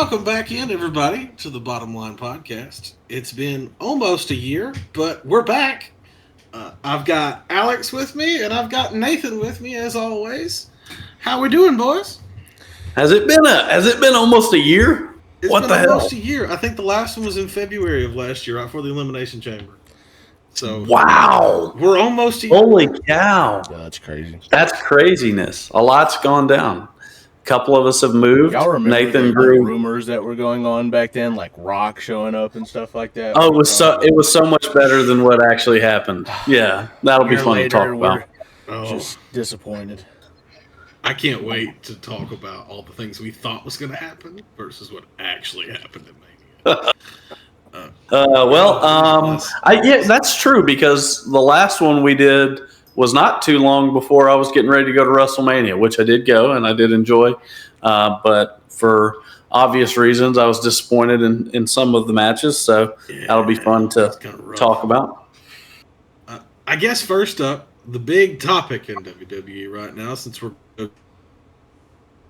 Welcome back in, everybody, to the Bottom Line Podcast. It's been almost a year, but we're back. I've got Alex with me, and I've got Nathan with me, as always. How we doing, boys? Has it been almost a year? It's What been the hell? almost a year. I think the last one was in February of last year, right before the Elimination Chamber. So Wow. we're almost a year. Holy cow. Yeah, that's crazy. That's craziness. A lot's gone down. A couple of us have moved. Y'all remember Nathan the grew. rumors that were going on back then, like Rock showing up and stuff like that? Oh, it was so much better than what actually happened. Yeah, that'll be Year fun to later, talk about. Oh, Just disappointed. I can't wait to talk about all the things we thought was going to happen versus what actually happened in Mania. That's true because the last one we did was not too long before I was getting ready to go to WrestleMania, which I did go and I did enjoy. But for obvious reasons, I was disappointed in some of the matches. So that'll be fun to talk about. I guess first up, the big topic in WWE right now, since we're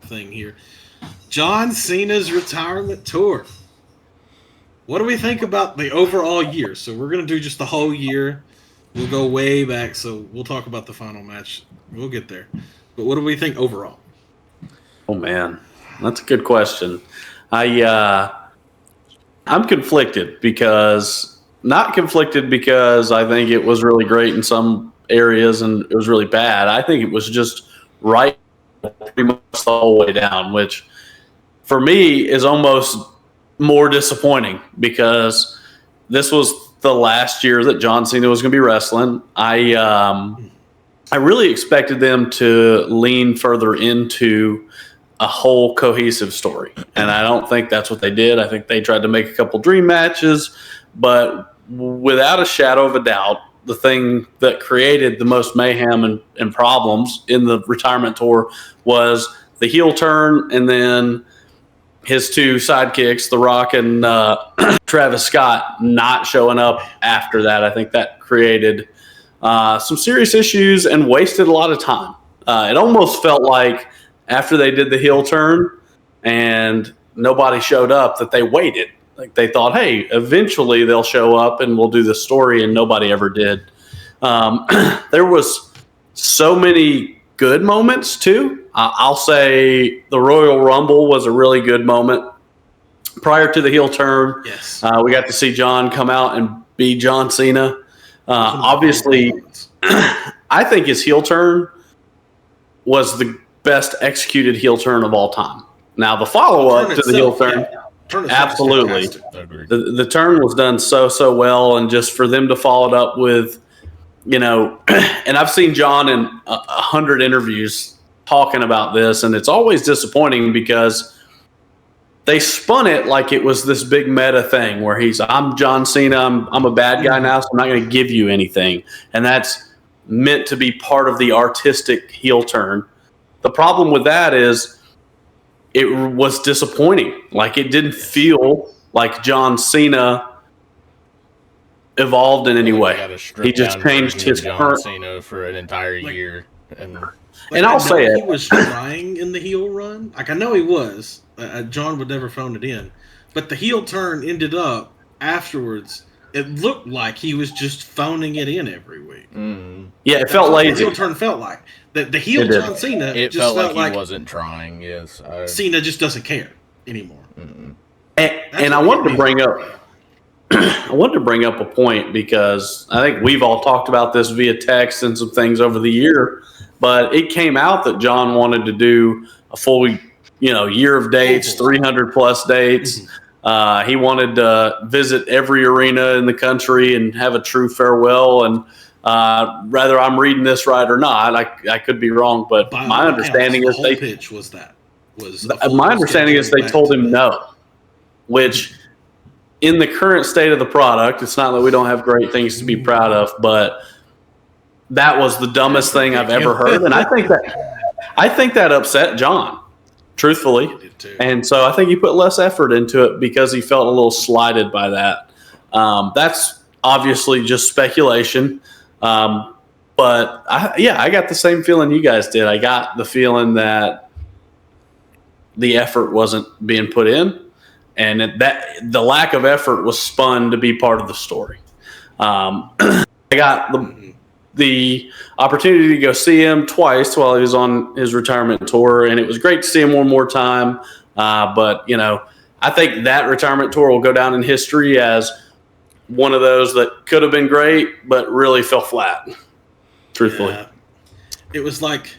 thing here, John Cena's retirement tour. What do we think about the overall year? So we're going to do just the whole year. We'll go way back, so we'll talk about the final match. We'll get there. But what do we think overall? Oh man, that's a good question. I'm conflicted because I think it was really great in some areas and it was really bad. I think it was just right pretty much the whole way down, which for me is almost more disappointing because this was the last year that John Cena was going to be wrestling. I really expected them to lean further into a whole cohesive story, and I don't think that's what they did. I think they tried to make a couple dream matches, but without a shadow of a doubt, the thing that created the most mayhem and problems in the retirement tour was the heel turn and then his two sidekicks, The Rock and Travis Scott, not showing up after that. I think that created some serious issues and wasted a lot of time. It almost felt like after they did the heel turn and nobody showed up that they waited. Like they thought, hey, eventually they'll show up and we'll do the story, and nobody ever did. There was so many good moments too. I'll say the Royal Rumble was a really good moment. Prior to the heel turn, Yes. We got to see John come out and be John Cena. Obviously, I think his heel turn was the best executed heel turn of all time. Now, the follow-up to the heel turn, absolutely. The turn was done so well, and just for them to follow it up with, and I've seen John in 100 interviews talking about this, and it's always disappointing because they spun it like it was this big meta thing where I'm John Cena, I'm a bad guy now, so I'm not going to give you anything. And that's meant to be part of the artistic heel turn. The problem with that is it was disappointing. Like it didn't feel like John Cena evolved in any way. He just changed his John Cena for an entire year. And I'll say it. He was trying in the heel run. Like I know he was. John would never phone it in. But the heel turn ended up afterwards. It looked like he was just phoning it in every week. Mm-hmm. Yeah, it felt lazy. The heel turn felt like the heel John Cena. It just felt like he wasn't trying. Yes, Cena just doesn't care anymore. Mm-hmm. And I wanted to bring up. I wanted to bring up a point because I think we've all talked about this via text and some things over the year, but it came out that John wanted to do a full, year of dates, 300 plus dates. He wanted to visit every arena in the country and have a true farewell. And whether I'm reading this right or not, I could be wrong, but my understanding is they told him no, which in the current state of the product, it's not that we don't have great things to be proud of, but that was the dumbest thing I've ever heard. And I think that upset John, truthfully. And so I think he put less effort into it because he felt a little slighted by that. That's obviously just speculation. But I got the same feeling you guys did. I got the feeling that the effort wasn't being put in. and that the lack of effort was spun to be part of the story. I got the opportunity to go see him twice while he was on his retirement tour, and it was great to see him one more time. But I think that retirement tour will go down in history as one of those that could have been great, but really fell flat. Truthfully, it was like,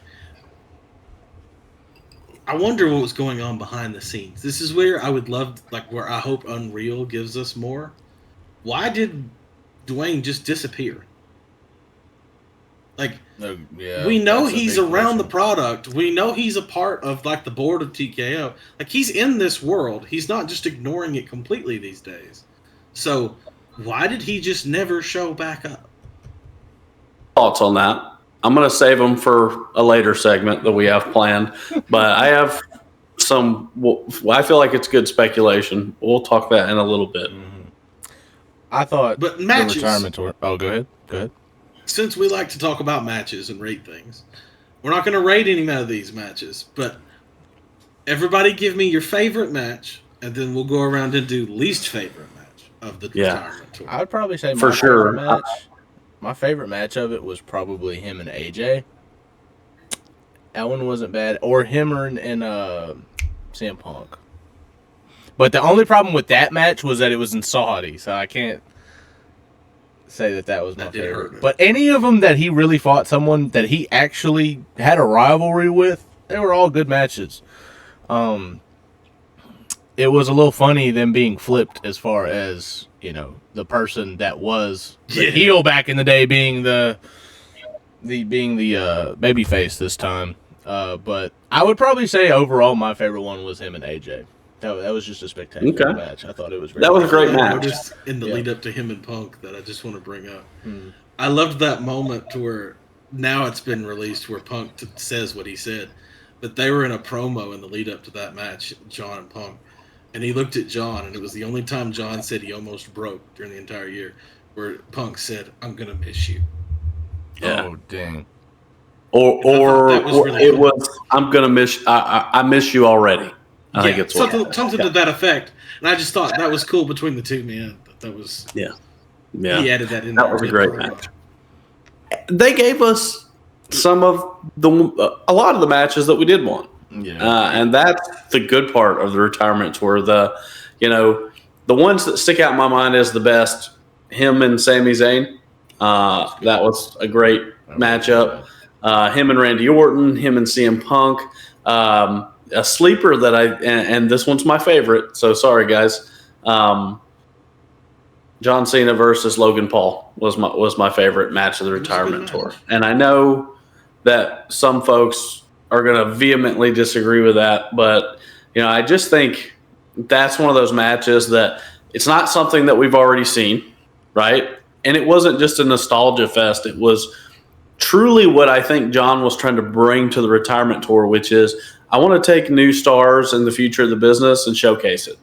I wonder what was going on behind the scenes. This is where I would love, where I hope Unreal gives us more. Why did Dwayne just disappear? We know he's around the product. We know he's a part of the board of TKO. He's in this world. He's not just ignoring it completely these days. So why did he just never show back up? Thoughts on that? I'm going to save them for a later segment that we have planned. But I have some. I feel like it's good speculation. We'll talk that in a little bit. I thought, but matches. The retirement tour. Oh, go ahead. Go ahead. Since we like to talk about matches and rate things, we're not going to rate any of these matches, but everybody give me your favorite match, and then we'll go around and do least favorite match of the retirement tour. I would probably say for sure. My favorite match of it was probably him and AJ. That one wasn't bad, or him and CM Punk. But the only problem with that match was that it was in Saudi, so I can't say that was my favorite. But any of them that he really fought someone that he actually had a rivalry with, they were all good matches. It was a little funny them being flipped as far as, the person that was the heel back in the day being the baby face this time. But I would probably say overall my favorite one was him and AJ. That was just a spectacular match. I thought it was that was a great match. In the lead up to him and Punk that I just want to bring up. I loved that moment to where now it's been released where Punk says what he said. But they were in a promo in the lead up to that match, John and Punk. And he looked at John, and it was the only time John said he almost broke during the entire year, where Punk said, "I'm going to miss you." Yeah. Oh, dang. Or it was, "I'm going to miss I miss you already." I think it's something to that effect. And I just thought that was cool between the two men. That was He added that in. That was a great match. They gave us a lot of the matches that we did want. And that's the good part of the retirement tour. The ones that stick out in my mind as the best, him and Sami Zayn. That was a great matchup. Him and Randy Orton, him and CM Punk. A sleeper that and this one's my favorite. So sorry guys. John Cena versus Logan Paul was my favorite match of the retirement tour. And I know that some folks are going to vehemently disagree with that, but I just think that's one of those matches that it's not something that we've already seen, right? And it wasn't just a nostalgia fest. It was truly what I think John was trying to bring to the retirement tour, which is I want to take new stars in the future of the business and showcase it.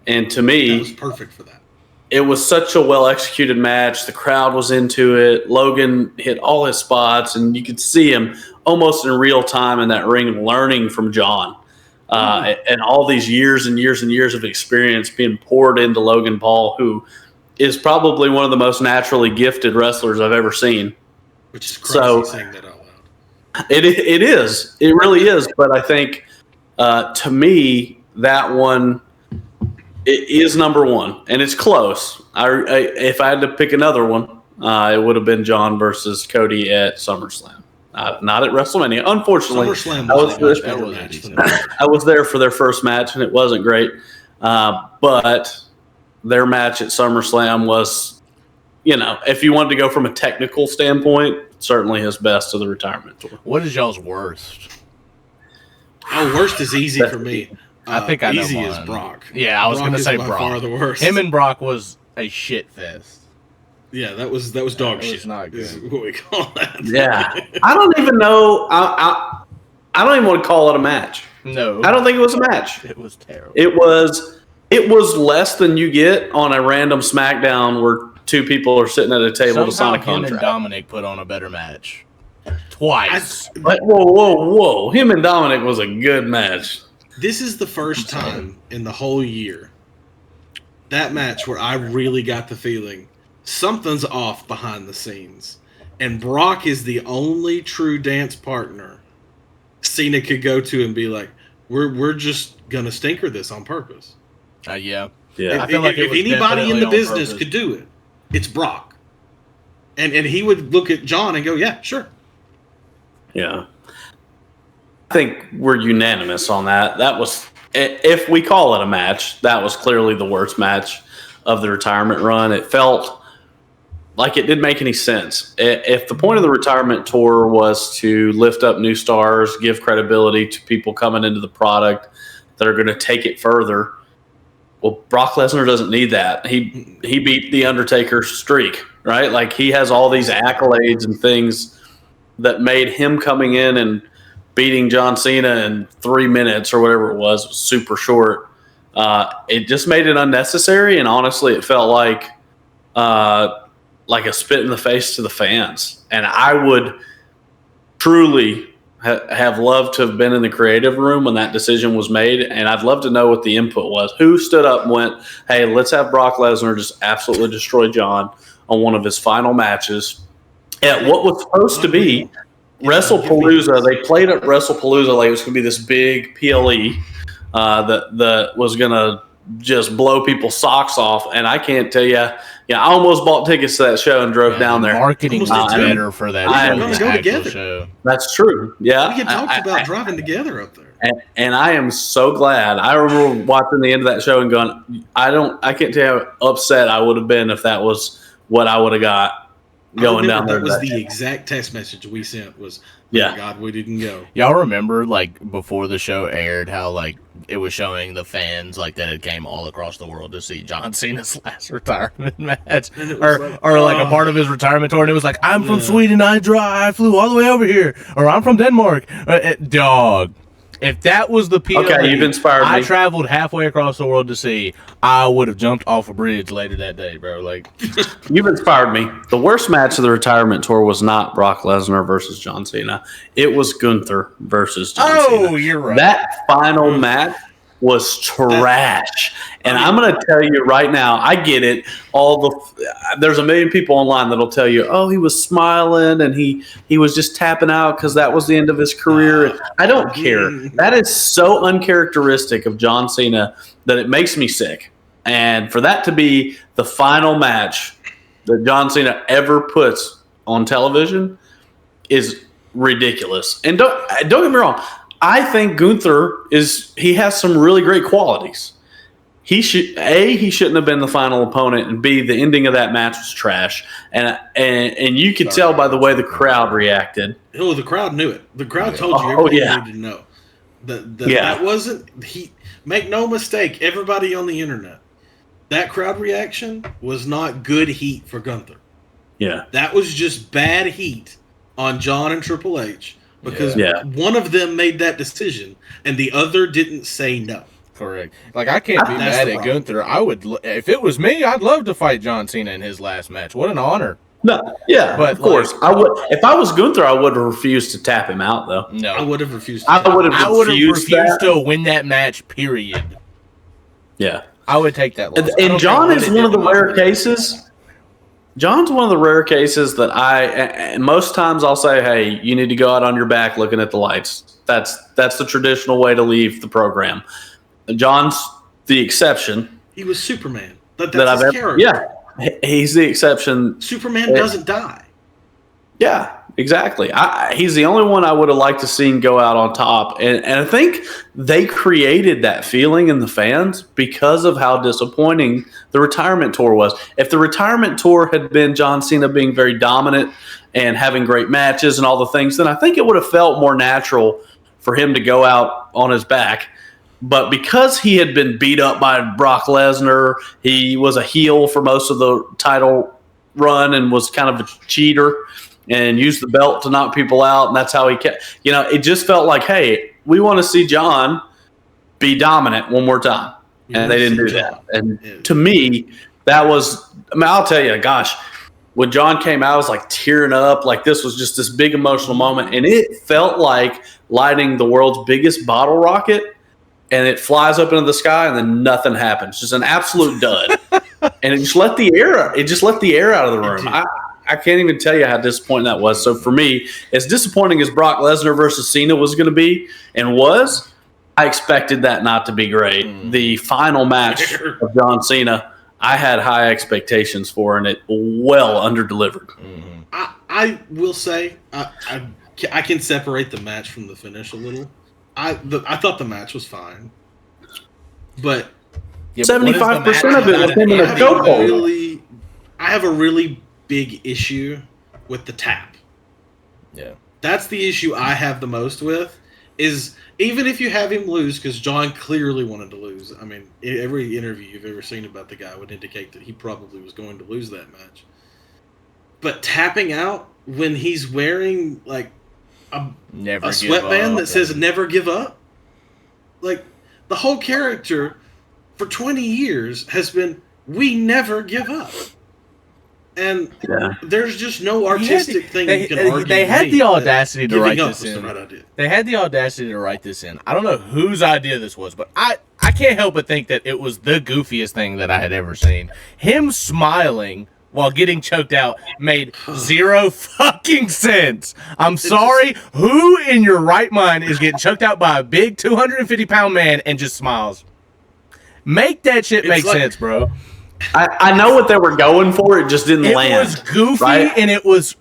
And to me, that was perfect for that. It was such a well-executed match. The crowd was into it. Logan hit all his spots, and you could see him almost in real time in that ring learning from John. And all these years and years and years of experience being poured into Logan Paul, who is probably one of the most naturally gifted wrestlers I've ever seen. Which is crazy saying that out loud. It is. It really is. But I think, to me, that one – it is number one, and it's close. If I had to pick another one, it would have been John versus Cody at SummerSlam, not at WrestleMania. Unfortunately, SummerSlam I was there for their first match, and it wasn't great. But their match at SummerSlam was, if you wanted to go from a technical standpoint, certainly his best of the retirement tour. What is y'all's worst? Worst is easy for me. I think I know easy mine. as Brock. Yeah, I was going to say Brock. Far the worst. Him and Brock was a shit fest. Yeah, that was dog shit. It's not good. Is what we call that. Yeah, I don't even know. I don't even want to call it a match. No, I don't think it was a match. It was terrible. It was less than you get on a random SmackDown where two people are sitting at a table to sign a contract. Him and Dominic put on a better match twice. Whoa! Him and Dominic was a good match. This is the first time in the whole year that match where I really got the feeling something's off behind the scenes. And Brock is the only true dance partner Cena could go to and be like, we're just gonna stinker this on purpose. Yeah. Yeah. I feel like if anybody in the business could do it, it's Brock. And he would look at John and go, yeah, sure. Yeah. I think we're unanimous on that. That was, if we call it a match, that was clearly the worst match of the retirement run. It felt like it didn't make any sense. If the point of the retirement tour was to lift up new stars, give credibility to people coming into the product that are going to take it further, well, Brock Lesnar doesn't need that. He beat The Undertaker's streak, right? Like, he has all these accolades and things that made him coming in and beating John Cena in 3 minutes or whatever it was super short. It just made it unnecessary, and honestly, it felt like a spit in the face to the fans. And I would truly have loved to have been in the creative room when that decision was made, and I'd love to know what the input was. Who stood up and went, hey, let's have Brock Lesnar just absolutely destroy John on one of his final matches at what was supposed to be WrestlePalooza. They played at WrestlePalooza like it was going to be this big PLE that was going to just blow people's socks off. And I can't tell you, I almost bought tickets to that show and drove down there. Marketing was better for that. We're going to go together. Show. That's true. Yeah. We had talked about driving together up there. And I am so glad. I remember watching the end of that show and going, I can't tell you how upset I would have been if that was what I would have got going down there. That was the exact text message we sent was, yeah, oh God, we didn't go. Y'all remember, like, before the show aired, how, like, it was showing the fans, like, that it came all across the world to see John Cena's last retirement match, or like a part of his retirement tour, and it was like, I'm from Sweden, I flew all the way over here, or I'm from Denmark. Dog. If that was the PLE okay, you've inspired me. I traveled halfway across the world to see, I would have jumped off a bridge later that day, bro. Like, you've inspired me. The worst match of the retirement tour was not Brock Lesnar versus John Cena. It was Gunther versus John Cena. Oh, you're right. That final match was trash. And I'm going to tell you right now, I get it. There's a million people online that'll tell you, oh, he was smiling and he was just tapping out because that was the end of his career. I don't care. That is so uncharacteristic of John Cena that it makes me sick. And for that to be the final match that John Cena ever puts on television is ridiculous. And don't get me wrong. I think Gunther has some really great qualities. He shouldn't have been the final opponent, and B, the ending of that match was trash. And you could tell by the way the crowd reacted. Oh, the crowd knew it. The crowd told you everything you needed to know. That wasn't make no mistake, everybody on the internet. That crowd reaction was not good heat for Gunther. Yeah. That was just bad heat on John and Triple H. Because one of them made that decision, and the other didn't say no. Correct. Like, I can't be mad at Gunther. I would, if it was me, I'd love to fight John Cena in his last match. What an honor. No, yeah, but of course, I would. If I was Gunther, I would have refused to tap him out, though. No, I would have refused. I would have refused to win that match. Period. Yeah, I would take that loss. And John is one of the rare cases. John's one of the rare cases that most times I'll say, hey, you need to go out on your back looking at the lights. That's the traditional way to leave the program. John's the exception. He was Superman. That's his character. Yeah, he's the exception. Superman doesn't die. Yeah, exactly. He's the only one I would have liked to seen go out on top. And I think they created that feeling in the fans because of how disappointing the retirement tour was. If the retirement tour had been John Cena being very dominant and having great matches and all the things, then I think it would have felt more natural for him to go out on his back. But because he had been beat up by Brock Lesnar, he was a heel for most of the title run and was kind of a cheater and used the belt to knock people out, and that's how he kept. It just felt like, hey, we want to see John be dominant one more time, and they didn't do that. And to me, that was. I'll tell you, gosh, when John came out, I was like tearing up, like this was just this big emotional moment, and it felt like lighting the world's biggest bottle rocket and it flies up into the sky, and then nothing happens. Just an absolute dud. And it just let the air out of the room. I can't even tell you how disappointing that was. So for me, as disappointing as Brock Lesnar versus Cena was going to be and was, I expected that not to be great. The final match of John Cena, I had high expectations for, and it well under-delivered. I will say I can separate the match from the finish a little. I thought the match was fine, but 75% of it was him in a chokehold. I have a really big issue with the tap. Yeah, that's the issue I have the most with. Is even if you have him lose, because John clearly wanted to lose. I mean, every interview you've ever seen about the guy would indicate that he probably was going to lose that match. But tapping out when he's wearing like a sweatband that says "Never give up," like the whole character for 20 years has been "We never give up," and there's just no artistic thing you can argue. They had the audacity to write this in. Right idea. They had the audacity to write this in. I don't know whose idea this was, but I can't help but think that it was the goofiest thing that I had ever seen. Him smiling while getting choked out made zero fucking sense. I'm sorry. Who in your right mind is getting choked out by a big 250-pound man and just smiles? Make that shit make sense, bro. I know what they were going for. It just didn't land. It was goofy, right? And it was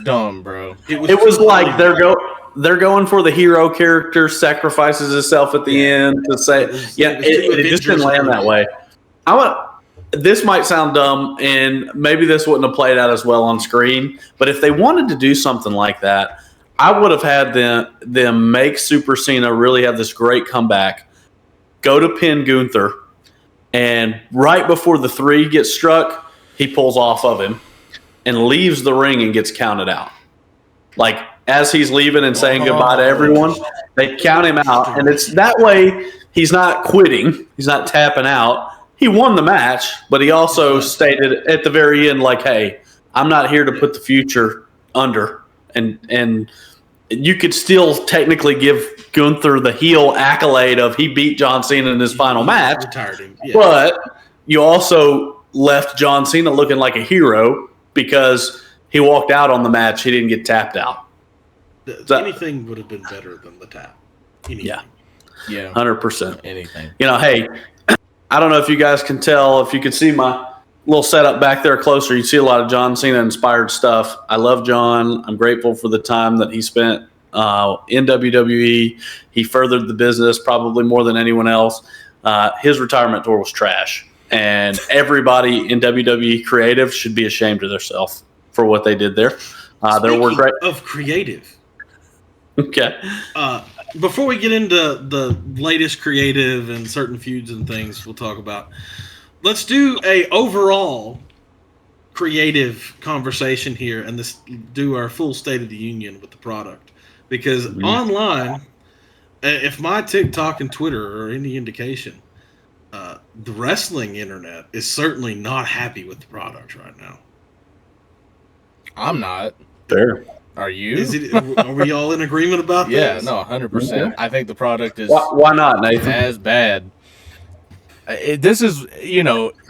dumb, bro. It was like they're going for the hero character sacrifices himself at the end to say, it just didn't land that way. This might sound dumb, and maybe this wouldn't have played out as well on screen, but if they wanted to do something like that, I would have had them make Super Cena really have this great comeback, go to pin Gunther, and right before the 3 gets struck, he pulls off of him and leaves the ring and gets counted out. Like, as he's leaving and saying goodbye to everyone, they count him out, and it's that way he's not quitting, he's not tapping out. He won the match, but he also stated at the very end, like, hey, I'm not here to put the future under. And you could still technically give Gunther the heel accolade of he beat John Cena in his final match. Retired him. Yeah. But you also left John Cena looking like a hero because he walked out on the match. He didn't get tapped out. Anything would have been better than the tap. Anything. Yeah. 100%. Anything. Hey, I don't know if you guys can tell, if you could see my little setup back there closer, you see a lot of John Cena inspired stuff. I love John. I'm grateful for the time that he spent in WWE. He furthered the business probably more than anyone else. His retirement tour was trash, and everybody in WWE creative should be ashamed of themselves for what they did there. There were great of creative. Okay. Before we get into the latest creative and certain feuds and things we'll talk about, let's do a overall creative conversation here and do our full State of the Union with the product. Because online, if my TikTok and Twitter are any indication, the wrestling internet is certainly not happy with the product right now. I'm not. Fair. Are you? Are we all in agreement about this? Yeah, no, 100%. I think the product is why not, Nathan? As bad. This is,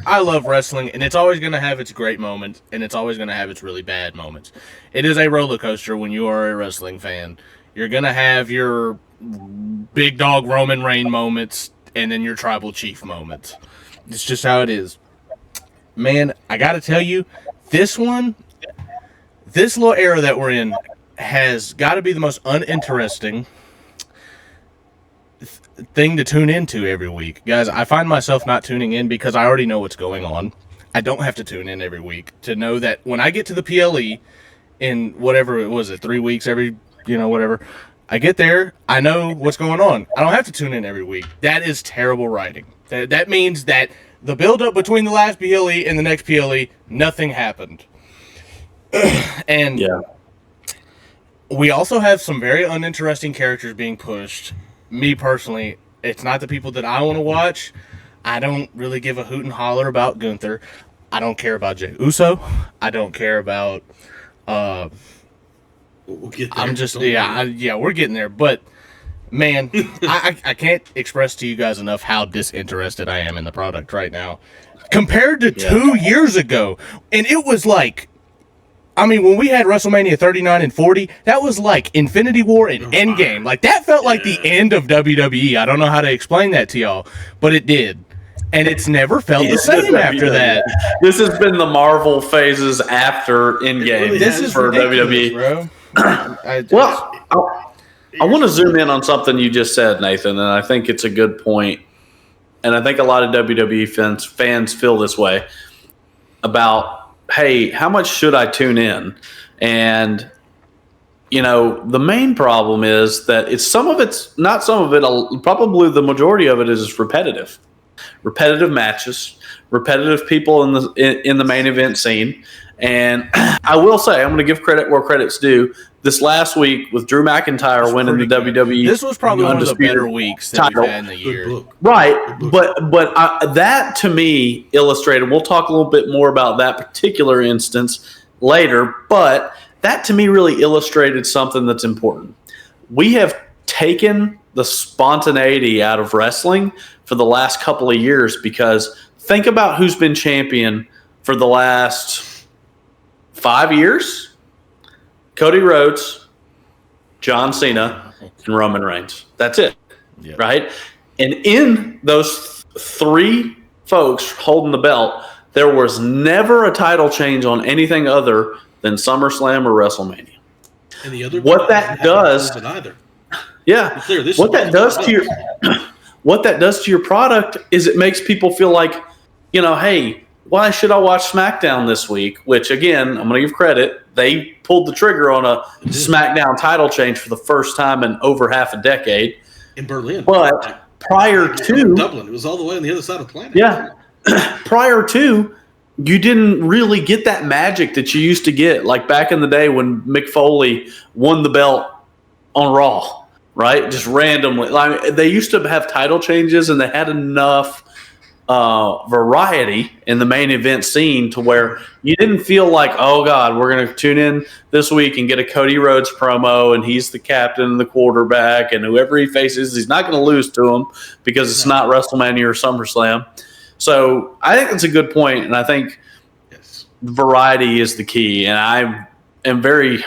I love wrestling, and it's always going to have its great moments, and it's always going to have its really bad moments. It is a roller coaster when you are a wrestling fan. You're going to have your big dog Roman Reigns moments, and then your tribal chief moments. It's just how it is. Man, I got to tell you, this little era that we're in has got to be the most uninteresting thing to tune into every week. Guys, I find myself not tuning in because I already know what's going on. I don't have to tune in every week to know that when I get to the PLE in whatever it was, 3 weeks, whatever, I get there, I know what's going on. I don't have to tune in every week. That is terrible writing. That means that the build-up between the last PLE and the next PLE, nothing happened. And we also have some very uninteresting characters being pushed. Me personally, it's not the people that I want to watch. I don't really give a hoot and holler about Gunther. I don't care about Jey Uso. I don't care about we'll get there. I'm just we're getting there. But Man, I can't express to you guys enough how disinterested I am in the product right now. Compared to 2 years ago. And it was like, I mean, when we had WrestleMania 39 and 40, that was like Infinity War and Endgame. Like, that felt like the end of WWE. I don't know how to explain that to y'all, but it did. And it's never felt the same after that. This has been the Marvel phases after Endgame. This is for WWE, bro. I want to zoom in on something you just said, Nathan, and I think it's a good point. And I think a lot of WWE fans feel this way about, hey, how much should I tune in? And, you know, the main problem is that probably the majority of it is repetitive. Repetitive matches, repetitive people in the main event scene. And I will say, I'm going to give credit where credit's due. This last week with Drew McIntyre winning the WWE, this was probably one of the better weeks that we've had in the year. Right, but that to me illustrated. We'll talk a little bit more about that particular instance later, but that to me really illustrated something that's important. We have taken the spontaneity out of wrestling for the last couple of years, because think about who's been champion for the last 5 years. Cody Rhodes, John Cena, and Roman Reigns. That's it, right? And in those three folks holding the belt, there was never a title change on anything other than SummerSlam or WrestleMania. And the other what that does, yeah, what that does to your product is it makes people feel like, you know, hey, why should I watch SmackDown this week? Which, again, I'm going to give credit. They pulled the trigger on a SmackDown title change for the first time in over half a decade. In Berlin. But prior to Dublin, it was all the way on the other side of the planet. Yeah. Prior to, you didn't really get that magic that you used to get, like back in the day when Mick Foley won the belt on Raw, right? Just randomly. Like, they used to have title changes, and they had enough variety in the main event scene to where you didn't feel like, oh God, we're going to tune in this week and get a Cody Rhodes promo, and he's the captain and the quarterback, and whoever he faces, he's not going to lose to him because it's not WrestleMania or SummerSlam. So I think that's a good point, and I think variety is the key, and I am very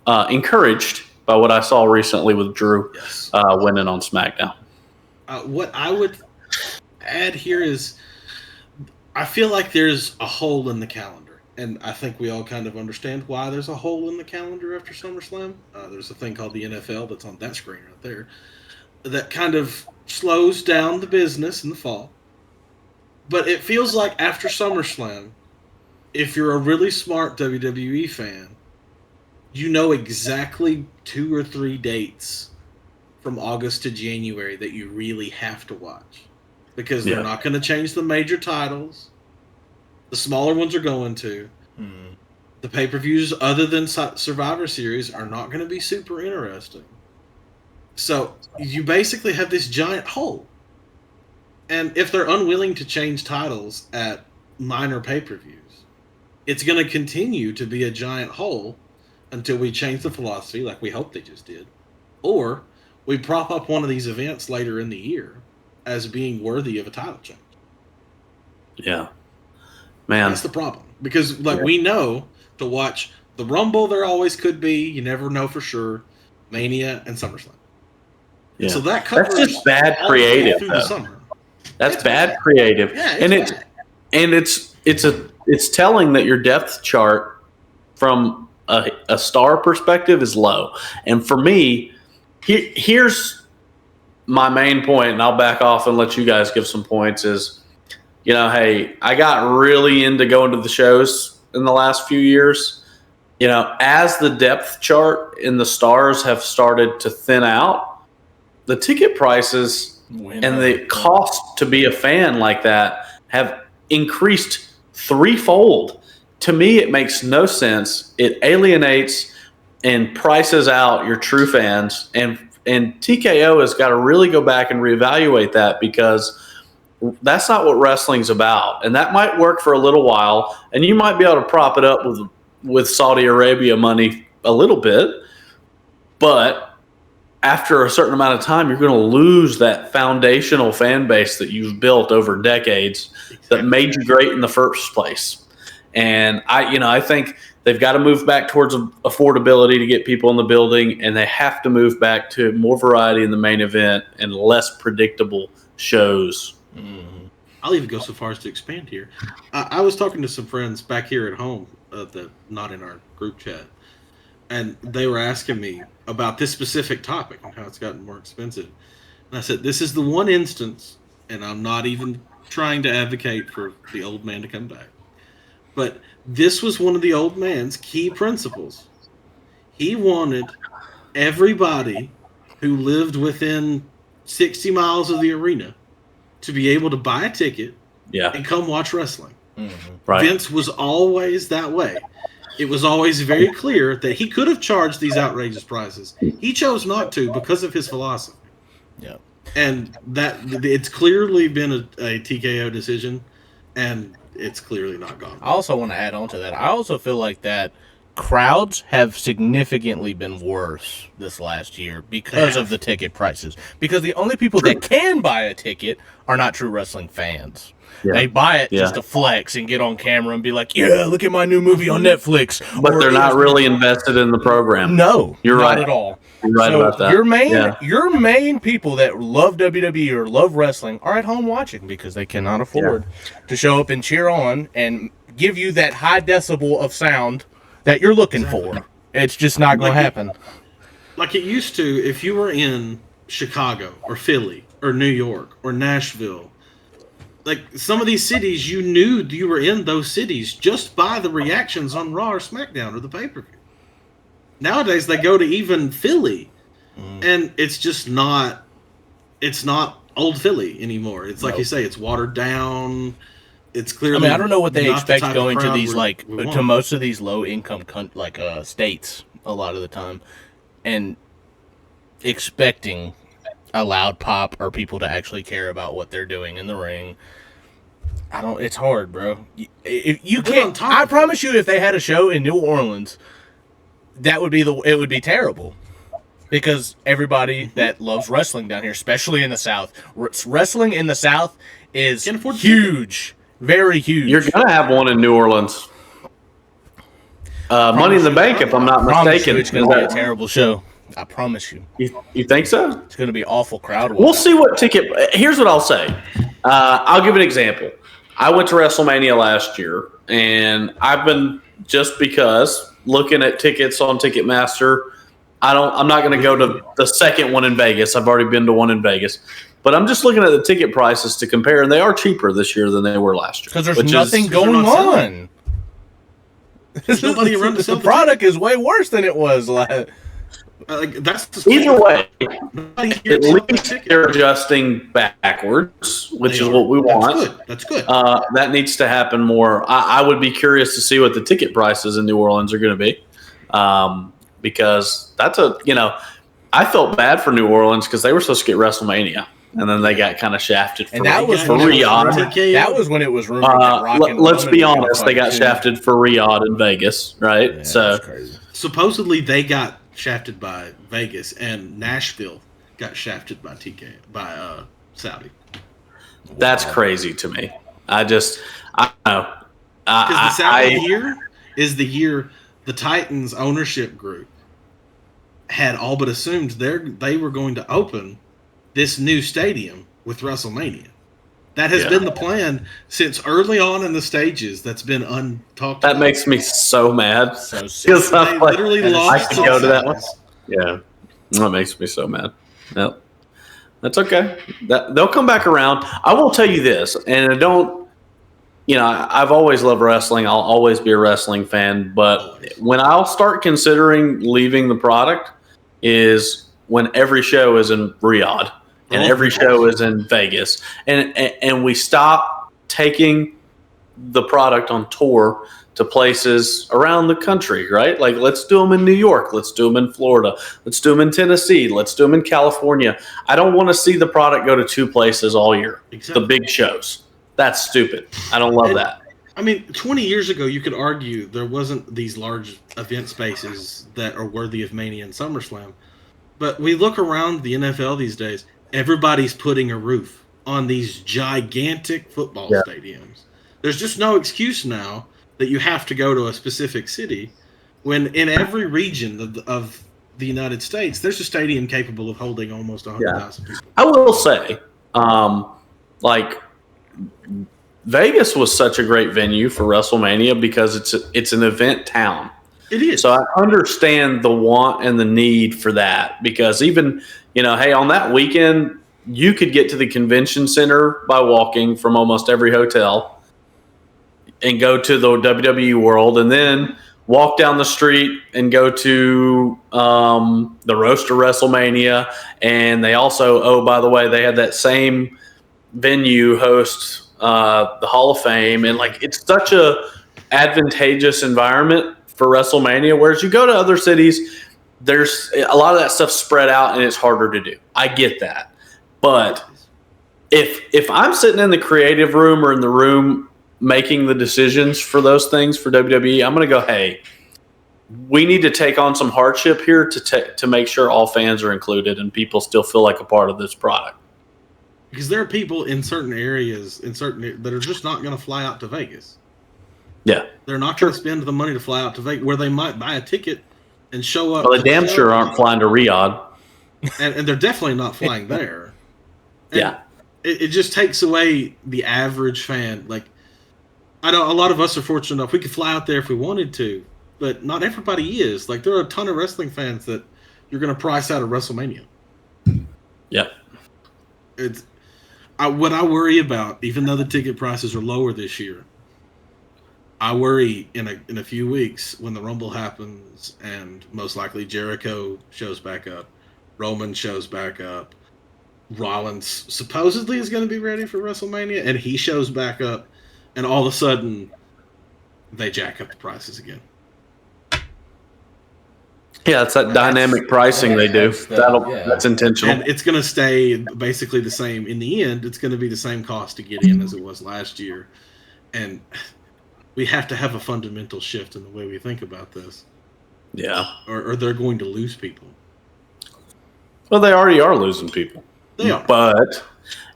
encouraged by what I saw recently with Drew winning on SmackDown. What I would add here is I feel like there's a hole in the calendar, and I think we all kind of understand why there's a hole in the calendar after SummerSlam. There's a thing called the NFL that's on that screen right there that kind of slows down the business in the fall. But it feels like after SummerSlam, if you're a really smart WWE fan, you know exactly 2 or 3 dates from August to January that you really have to watch. Because they're not going to change the major titles. The smaller ones are going to. The pay-per-views other than Survivor Series are not going to be super interesting. So you basically have this giant hole. And if they're unwilling to change titles at minor pay-per-views, it's going to continue to be a giant hole until we change the philosophy like we hope they just did. Or we prop up one of these events later in the year as being worthy of a title change. Yeah. Man. That's the problem. Because we know to watch the Rumble there always could be, you never know for sure, Mania and SummerSlam. Yeah. So that covers that's just bad creative through the summer. That's bad creative. Yeah, it's telling that your depth chart from a star perspective is low. And for me, here's my main point, and I'll back off and let you guys give some points, is, you know, hey, I got really into going to the shows in the last few years. You know, as the depth chart in the stars have started to thin out, the ticket prices and the cost to be a fan like that have increased threefold. To me, it makes no sense. It alienates and prices out your true fans, and TKO has got to really go back and reevaluate that, because that's not what wrestling's about. And that might work for a little while, and you might be able to prop it up with Saudi Arabia money a little bit, but after a certain amount of time, you're going to lose that foundational fan base that you've built over decades that made you great in the first place. And I think they've got to move back towards affordability to get people in the building, and they have to move back to more variety in the main event and less predictable shows. Mm-hmm. I'll even go so far as to expand here. I was talking to some friends back here at home, that not in our group chat, and they were asking me about this specific topic and how it's gotten more expensive. And I said, this is the one instance, and I'm not even trying to advocate for the old man to come back, but this was one of the old man's key principles. He wanted everybody who lived within 60 miles of the arena to be able to buy a ticket and come watch wrestling. Mm-hmm. Right. Vince was always that way. It was always very clear that he could have charged these outrageous prices. He chose not to because of his philosophy. Yeah. And that it's clearly been a TKO decision, and it's clearly not gone. I also want to add on to that. I also feel like that crowds have significantly been worse this last year because of the ticket prices. Because the only people that can buy a ticket are not true wrestling fans. Yeah. They buy it just to flex and get on camera and be like, yeah, look at my new movie on Netflix. But they're not really invested in the program. No, You're not right. at all. You're right about that. Your main people that love WWE or love wrestling are at home watching because they cannot afford to show up and cheer on and give you that high decibel of sound that you're looking for. It's just not going to happen. Like it used to, if you were in Chicago or Philly or New York or Nashville, like some of these cities, you knew you were in those cities just by the reactions on Raw or SmackDown or the pay-per-view. Nowadays, they go to even Philly, and it's just not. It's not old Philly anymore. It's like you say, it's watered down. It's clearly. I don't know what they not the expect type of going to crowd these we to want. most of these low income states a lot of the time, and expecting a loud pop or people to actually care about what they're doing in the ring. It's hard, bro. If you can't, I promise you, if they had a show in New Orleans, it would be terrible. Because everybody that loves wrestling down here, especially in the South, wrestling in the South is huge, very huge. You're going to have one in New Orleans. Money in the Bank, if I'm not mistaken. It's going to be a terrible show. I promise you. You think so? It's going to be awful crowd. We'll see what ticket. Here's what I'll say. I'll give an example. I went to WrestleMania last year, and I've been, just because, looking at tickets on Ticketmaster. I'm not going to go to the second one in Vegas. I've already been to one in Vegas. But I'm just looking at the ticket prices to compare, and they are cheaper this year than they were last year. Because there's nothing going on. There's nobody around to sell the product is way worse than it was last. That's either way. At least they're adjusting backwards, which is what we want. That's good. That needs to happen more. I would be curious to see what the ticket prices in New Orleans are going to be, because that's I felt bad for New Orleans because they were supposed to get WrestleMania, and then they got kind of shafted for Riyadh. That was when it was rumored that Rock and let's Roman be honest, they got shafted for Riyadh and Vegas, right? Yeah, so that's crazy. Supposedly they got shafted by Vegas, and Nashville got shafted by Saudi. That's crazy to me. I don't know. Because the Saudi year is the year the Titans ownership group had all but assumed they were going to open this new stadium with WrestleMania. That has been the plan since early on in the stages. That's been untalked. That makes me so mad. So they literally lost. I could go to that one. Yeah, that makes me so mad. Yep. That's okay. They'll come back around. I will tell you this, and I don't. I've always loved wrestling. I'll always be a wrestling fan. But when I'll start considering leaving the product is when every show is in Riyadh and every show is in Vegas, and we stop taking the product on tour to places around the country, right? Like, let's do them in New York. Let's do them in Florida. Let's do them in Tennessee. Let's do them in California. I don't want to see the product go to two places all year. Exactly. The big shows. That's stupid. I don't love that. I mean, 20 years ago, you could argue there wasn't these large event spaces that are worthy of Mania and SummerSlam. But we look around the NFL these days, everybody's putting a roof on these gigantic football stadiums. There's just no excuse now that you have to go to a specific city when in every region of the United States, there's a stadium capable of holding almost 100,000 people. I will say, like, Vegas was such a great venue for WrestleMania because it's an event town. It is. So I understand the want and the need for that because even, hey, on that weekend, you could get to the convention center by walking from almost every hotel and go to the WWE World and then walk down the street and go to the Roast of WrestleMania. And they also, by the way, they had that same venue host the Hall of Fame. And, like, it's such a advantageous environment for WrestleMania, whereas you go to other cities, there's a lot of that stuff spread out and it's harder to do. I get that. But if I'm sitting in the creative room or in the room making the decisions for those things for WWE, I'm going to go, hey, we need to take on some hardship here to make sure all fans are included and people still feel like a part of this product. Because there are people in certain areas that are just not going to fly out to Vegas. Yeah. They're not going to spend the money to fly out to Vegas, where they might buy a ticket and show up. Well, they damn sure aren't flying to Riyadh. And they're definitely not flying there. And yeah. It just takes away the average fan. Like, I know a lot of us are fortunate enough we could fly out there if we wanted to, but not everybody is. Like, there are a ton of wrestling fans that you're going to price out of WrestleMania. Yeah. What I worry about, even though the ticket prices are lower this year, I worry in a few weeks when the Rumble happens and most likely Jericho shows back up, Roman shows back up, Rollins supposedly is going to be ready for WrestleMania, and he shows back up, and all of a sudden they jack up the prices again. Yeah, it's that dynamic pricing they do. That's intentional. And it's going to stay basically the same. In the end, it's going to be the same cost to get in as it was last year. And we have to have a fundamental shift in the way we think about this. Yeah. Or they're going to lose people. Well, they already are losing people. They are. But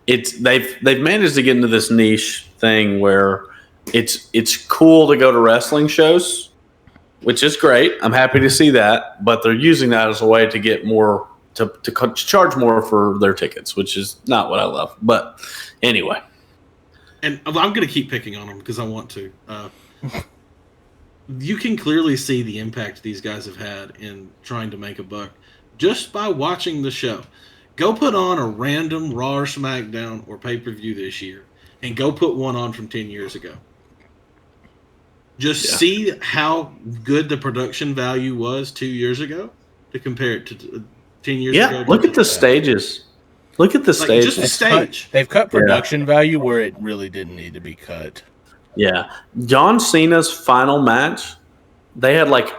they've managed to get into this niche thing where it's cool to go to wrestling shows, which is great. I'm happy to see that. But they're using that as a way to get more, to charge more for their tickets, which is not what I love. But anyway. And I'm going to keep picking on them because I want to. You can clearly see the impact these guys have had in trying to make a buck just by watching the show. Go put on a random Raw or SmackDown or pay-per-view this year and go put one on from 10 years ago. Just see how good the production value was 2 years ago to compare it to 10 years ago. Yeah, look at the stages. Look at the stage. Just the stage. They've cut production value where it really didn't need to be cut. Yeah. John Cena's final match, they had like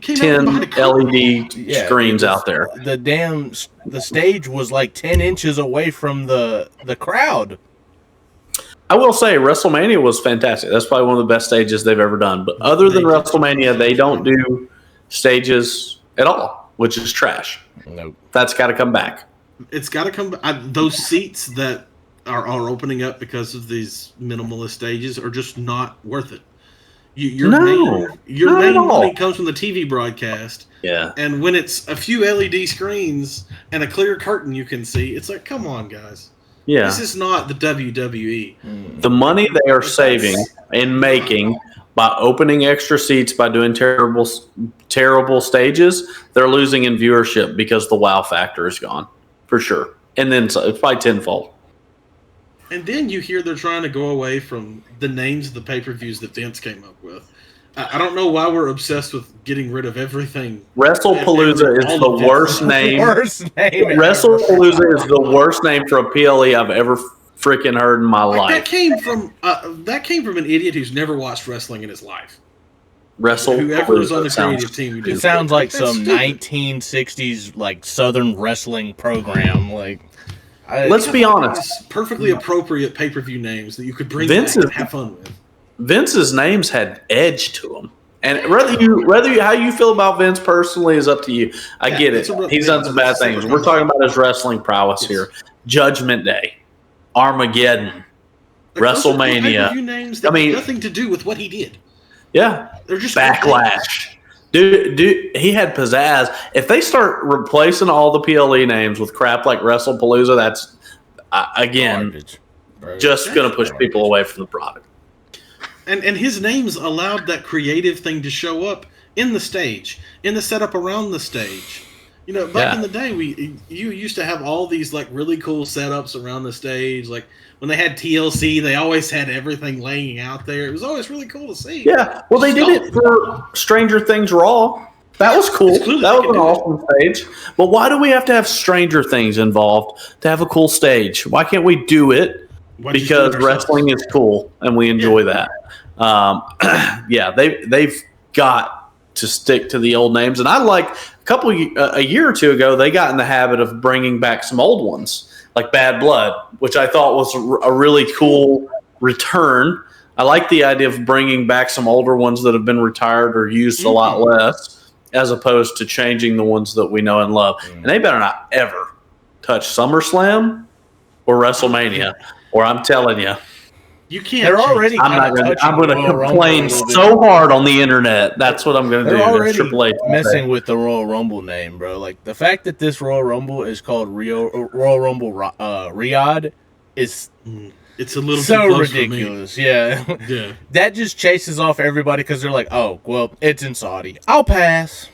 10 LED screens out there. The stage was like 10 inches away from the crowd. I will say WrestleMania was fantastic. That's probably one of the best stages they've ever done. But other than WrestleMania, they don't do stages at all, which is trash. Nope. That's got to come back. It's got to come back. Those seats that are opening up because of these minimalist stages are just not worth it. Your main money comes from the TV broadcast. Yeah. And when it's a few LED screens and a clear curtain you can see, it's like, come on, guys. Yeah. This is not the WWE. The money they are saving and making by opening extra seats, by doing terrible stages, they're losing in viewership because the wow factor is gone. For sure. And then it's probably tenfold. And then you hear they're trying to go away from the names of the pay-per-views that Vince came up with. I don't know why we're obsessed with getting rid of everything. WrestlePalooza is the worst name. WrestlePalooza is the worst name for a PLE I've ever freaking heard in my life. That came from an idiot who's never watched wrestling in his life. Whoever was on the creative team. It sounds like some 1960s like Southern wrestling program. Let's be honest. It's perfectly appropriate pay-per-view names that you could bring back and have fun with. Vince's names had edge to them. And how you feel about Vince personally is up to you. I get it. He's done some bad things. We're talking about his wrestling prowess here. Judgment Day, Armageddon, WrestleMania. Names that have nothing to do with what he did. Yeah, they're just Backlash. Dude, he had pizzazz. If they start replacing all the PLE names with crap like WrestlePalooza, that's again just going to push people away from the product. And his names allowed that creative thing to show up in the stage, in the setup around the stage. You know, back in the day, you used to have all these like really cool setups around the stage. Like when they had TLC, they always had everything laying out there. It was always really cool to see. Yeah, well, they did it for Stranger Things Raw. That was cool. That was an awesome stage. But why do we have to have Stranger Things involved to have a cool stage? Why can't we do it? Because wrestling is cool and we enjoy that. They've got to stick to the old names. And I like a year or two ago, they got in the habit of bringing back some old ones like Bad Blood, which I thought was a really cool return. I like the idea of bringing back some older ones that have been retired or used a lot less, as opposed to changing the ones that we know and love. And they better not ever touch SummerSlam or WrestleMania, or I'm telling you, you can't. They're already. I'm going to complain so hard on the internet. That's what I'm going to do. They're already messing with the Royal Rumble name, bro. Like the fact that this Royal Rumble is called Royal Rumble Riyadh is. It's a little so too close ridiculous. For me. Yeah. That just chases off everybody because they're like, oh, well, it's in Saudi. I'll pass.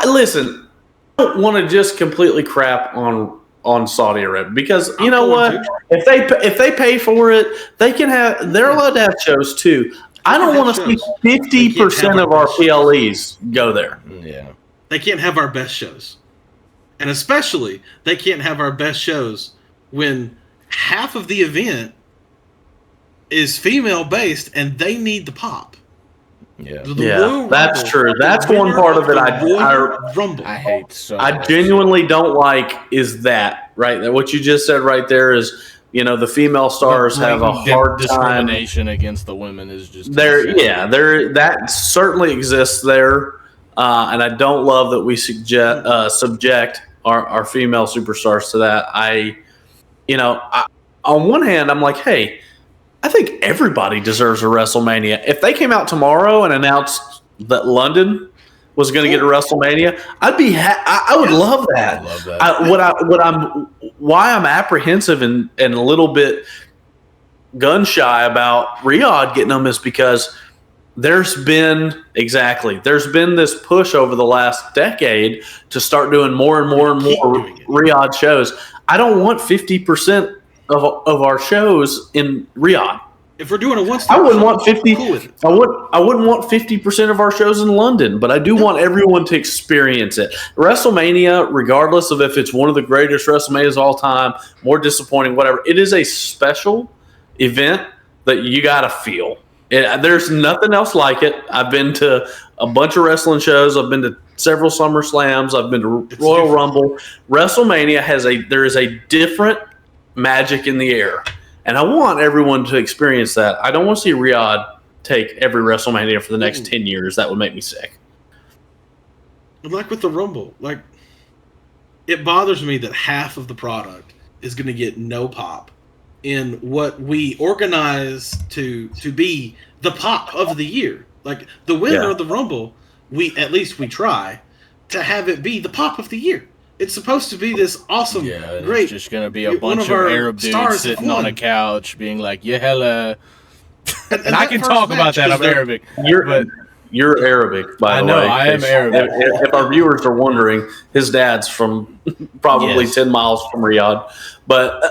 Listen, I don't want to just completely crap on Saudi Arabia because you know what? If they pay for it, they're allowed to have shows too. I don't want to see 50% of our PLEs go there. Yeah. They can't have our best shows. And especially they can't have our best shows when half of the is female based and they need the pop. Yeah, that's true. That's one part of it I hate so I much. genuinely don't like is that, right? What you just said right there is, you know, the female stars have a hard time. Discrimination against the women is just that certainly exists there. And I don't love that we subject our female superstars to that. On one hand, I'm like, hey, I think everybody deserves a WrestleMania. If they came out tomorrow and announced that London was going to get a WrestleMania, I'd be I would love that. I love that. Why I'm apprehensive and a little bit gun shy about Riyadh getting them is because there's been this push over the last decade to start doing more and more and more Riyadh shows. I don't want 50% of our shows in Riyadh. If we're doing a one-stop, I wouldn't want 50. I wouldn't want 50% of our shows in London, but I do want everyone to experience it. WrestleMania, regardless of if it's one of the greatest WrestleManias of all time, more disappointing, whatever, it is a special event that you got to feel. There's nothing else like it. I've been to a bunch of wrestling shows. I've been to several SummerSlams. I've been to Royal Rumble. WrestleMania there is a different magic in the air, and I want everyone to experience that. I don't want to see Riyadh take every WrestleMania for the next 10 years. That would make me sick. Like with the Rumble, like it bothers me that half of the product is going to get no pop in what we organize to be the pop of the year. Like the winner of the Rumble, we try to have it be the pop of the year. It's supposed to be this awesome, great. It's just going to be a bunch of Arab dudes sitting on a couch being like, yeah, hella. And I can talk about that. I'm Arabic. You're Arabic, by the way. I know, I am Arabic. If our viewers are wondering, his dad's from probably 10 miles from Riyadh. But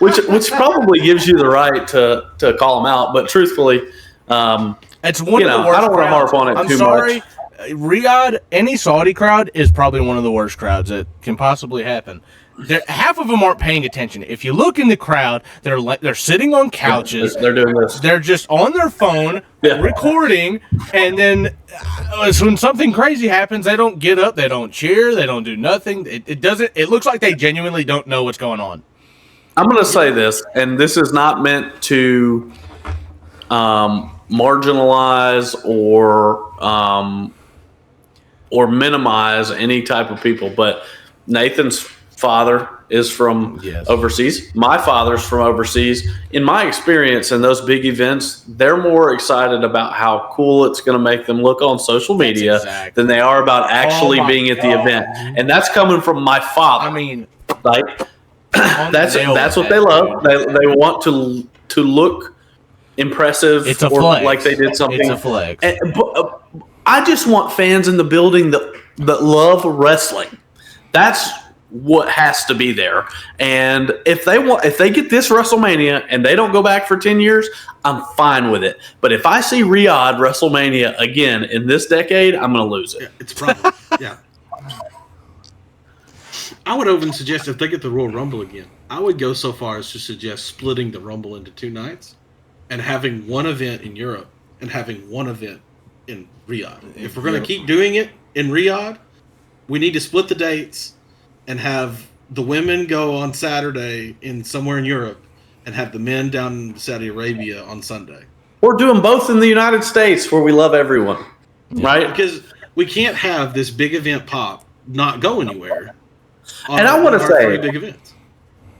which probably gives you the right to call him out. But truthfully, it's one of the worst. I don't want to harp on it too much. Riyadh, any Saudi crowd is probably one of the worst crowds that can possibly happen. Half of them aren't paying attention. If you look in the crowd, they're sitting on couches. They're doing this. They're just on their phone recording, and then when something crazy happens, they don't get up, they don't cheer, they don't do nothing. It looks like they genuinely don't know what's going on. I'm going to say this, and this is not meant to marginalize or minimize any type of people, but Nathan's father is from overseas. My father's from overseas. In my experience in those big events, they're more excited about how cool it's going to make them look on social media than they are about actually being at the event. And that's coming from my father. I mean, like that's what they love. They want to look impressive. It's a flex. Like they did something. It's a flex. But I just want fans in the building that love wrestling. That's what has to be there. And if they get this WrestleMania and they don't go back for 10 years, I'm fine with it. But if I see Riyadh WrestleMania again in this decade, I'm going to lose it. Yeah, it's a problem. Yeah. I would even suggest if they get the Royal Rumble again, I would go so far as to suggest splitting the Rumble into 2 nights and having one event in Europe and having one event in Riyadh. If we're going to keep doing it in Riyadh, we need to split the dates and have the women go on Saturday in somewhere in Europe and have the men down in Saudi Arabia on Sunday. Or do them both in the United States where we love everyone, right? Because we can't have this big event pop not go anywhere. And I want to say, big events.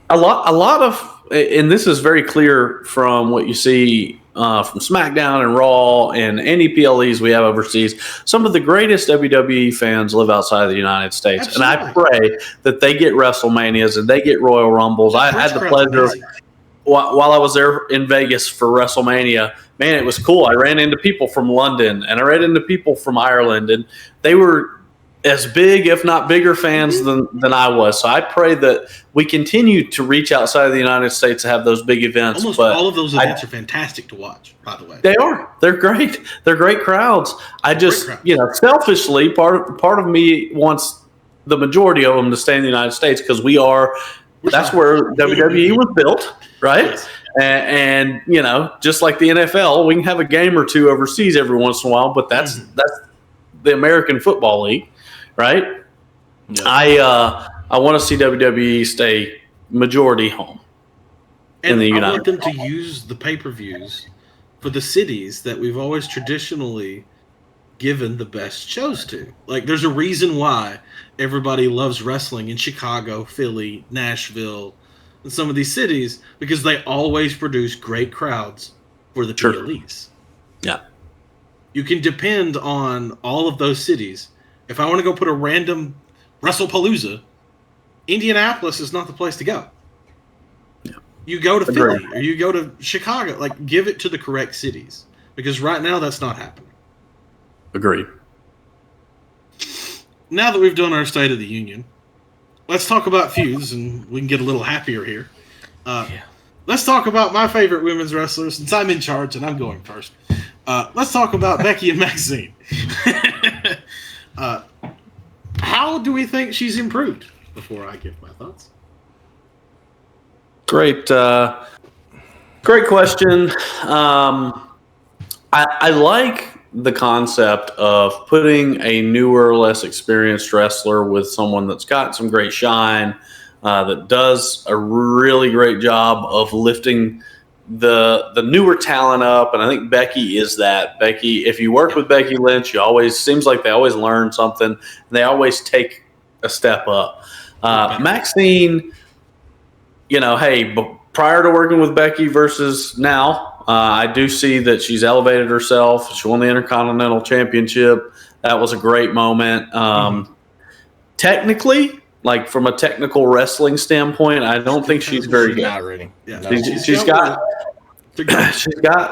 a lot of, and this is very clear from what you see from SmackDown and Raw and any PLEs we have overseas. Some of the greatest WWE fans live outside of the United States. Absolutely. And I pray that they get WrestleManias and they get Royal Rumbles. I had the pleasure while I was there in Vegas for WrestleMania. Man, it was cool. I ran into people from London and I ran into people from Ireland, and they were as big, if not bigger fans than I was. So I pray that we continue to reach outside of the United States to have those big events. Almost all of those events are fantastic to watch, by the way. They are. They're great. They're great crowds. I just, selfishly, part of me wants the majority of them to stay in the United States because that's where WWE was built, right? Yes. And just like the NFL, we can have a game or two overseas every once in a while, but that's the American Football League. Right, yeah. I want to see WWE stay majority home in the United. I want them to use the pay-per-views for the cities that we've always traditionally given the best shows to. Like, there's a reason why everybody loves wrestling in Chicago, Philly, Nashville, and some of these cities, because they always produce great crowds for the PLEs. Yeah, you can depend on all of those cities. If I want to go put a random WrestlePalooza, Indianapolis is not the place to go. Yeah. You go to Philly or you go to Chicago. Like, give it to the correct cities. Because right now that's not happening. Agreed. Now that we've done our State of the Union, let's talk about feuds and we can get a little happier here. Let's talk about my favorite women's wrestlers, since I'm in charge and I'm going first. Let's talk about Becky and Maxine. How do we think she's improved? Before I give my thoughts. Great question. I like the concept of putting a newer, less experienced wrestler with someone that's got some great shine, that does a really great job of lifting the newer talent up, and I think Becky is that. Becky, if you work with Becky Lynch, seems like they always learn something. And they always take a step up. Maxine, prior to working with Becky versus now, I do see that she's elevated herself. She won the Intercontinental Championship. That was a great moment. Technically, like from a technical wrestling standpoint, I don't think she's very good. Not really. Yeah. She's got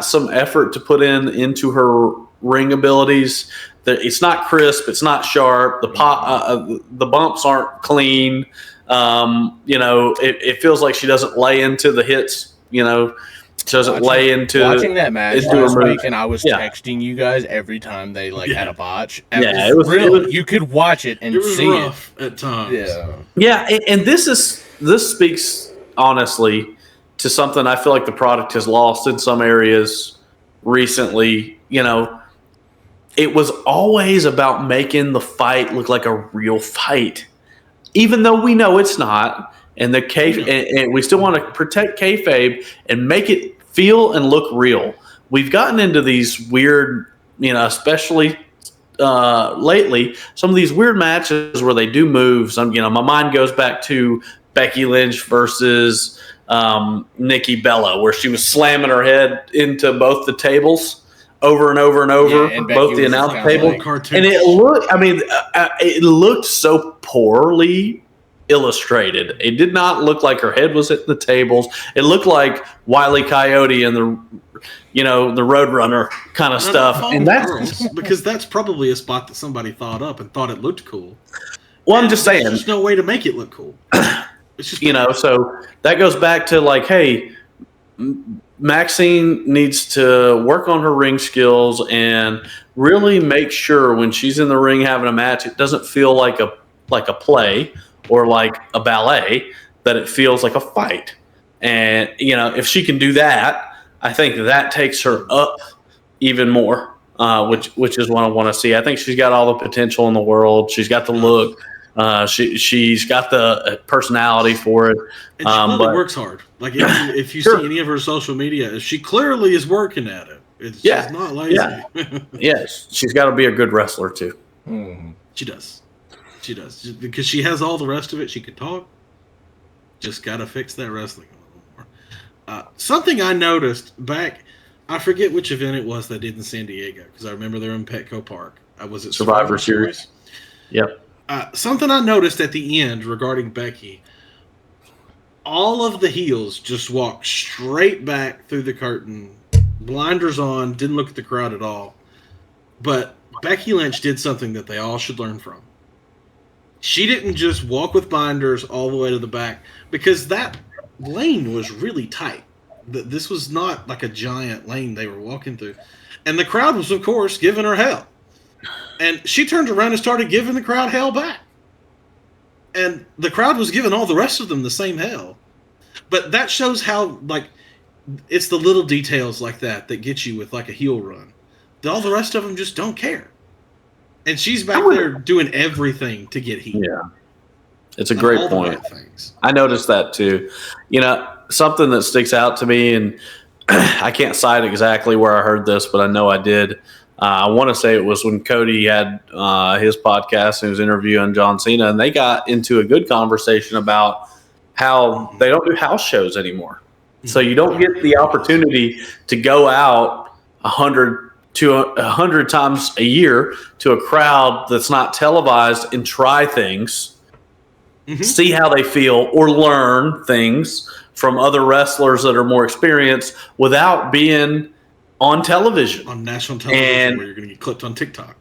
some effort to put into her ring abilities. It's not crisp. It's not sharp. The bumps aren't clean. It feels like she doesn't lay into the hits. Watching that match last week, and I was texting you guys every time they had a botch. It was real. You could watch it and see rough at times. Yeah, and this speaks honestly to something I feel like the product has lost in some areas recently. It was always about making the fight look like a real fight, even though we know it's not. And and we still want to protect kayfabe and make it feel and look real. we've gotten into these weird, especially lately, some of these weird matches where they do moves. My mind goes back to Becky Lynch versus Nikki Bella, where she was slamming her head into both the tables over and over and over, and both the announce table. And it looked so poorly illustrated. It did not look like her head was at the tables. It looked like Wile E. Coyote and the Roadrunner kind of stuff. And that's because that's probably a spot that somebody thought up and thought it looked cool. Well, I'm just saying, there's no way to make it look cool. It's just so that goes back to like, hey, Maxine needs to work on her ring skills and really make sure when she's in the ring having a match, it doesn't feel like a play or like a ballet, that it feels like a fight. And if she can do that, I think that takes her up even more, which is what I want to see. I think she's got all the potential in the world. She's got the look. She's got the personality for it. And she really works hard. Like if you see any of her social media, she clearly is working at it. She's not lazy. Yeah. Yes, she's got to be a good wrestler too. She does. Because she has all the rest of it. She can talk. Just got to fix that wrestling a little more. Something I noticed back, I forget which event it was they did in San Diego, because I remember they're in Petco Park. Was it Survivor Series? Yep. Something I noticed at the end regarding Becky, all of the heels just walked straight back through the curtain, blinders on, didn't look at the crowd at all. But Becky Lynch did something that they all should learn from. She didn't just walk with blinders all the way to the back, because that lane was really tight. This was not like a giant lane they were walking through. And the crowd was, of course, giving her hell. And she turned around and started giving the crowd hell back. And the crowd was giving all the rest of them the same hell. But that shows how, like, it's the little details like that get you with, like, a heel run. All the rest of them just don't care. And she's back there doing everything to get heat. Yeah. It's a great point. I noticed that too. Something that sticks out to me, and I can't cite exactly where I heard this, but I know I did. I want to say it was when Cody had his podcast and he was interviewing John Cena, and they got into a good conversation about how they don't do house shows anymore. So you don't get the opportunity to go out 100 times a year to a crowd that's not televised and try things, see how they feel, or learn things from other wrestlers that are more experienced without being on television. On national television, where you're going to get clipped on TikTok.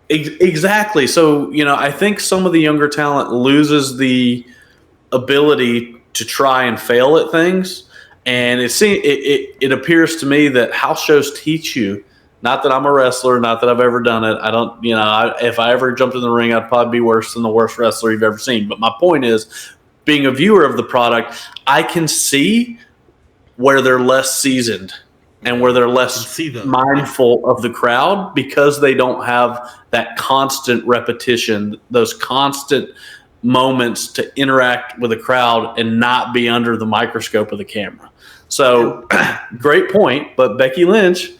Exactly. So, I think some of the younger talent loses the ability to try and fail at things. And it appears to me that house shows teach you, not that I'm a wrestler, not that I've ever done it. I don't, if I ever jumped in the ring, I'd probably be worse than the worst wrestler you've ever seen. But my point is, being a viewer of the product, I can see where they're less seasoned and where they're less mindful of the crowd, because they don't have that constant repetition, those constant moments to interact with the crowd and not be under the microscope of the camera. So, great point. But Becky Lynch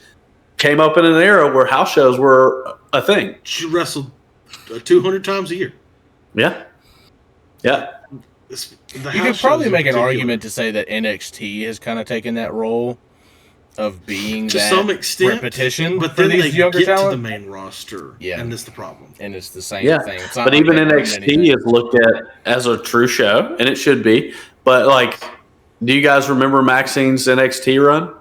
came up in an era where house shows were a thing. She wrestled 200 times a year. Yeah. Yeah. You could probably make an argument to say that NXT has kind of taken that role of being to that some extent repetition, but then these they younger get talent. to the main roster, and that's the problem. And it's the same thing. But even NXT is looked at as a true show, and it should be. But like, do you guys remember Maxine's NXT run?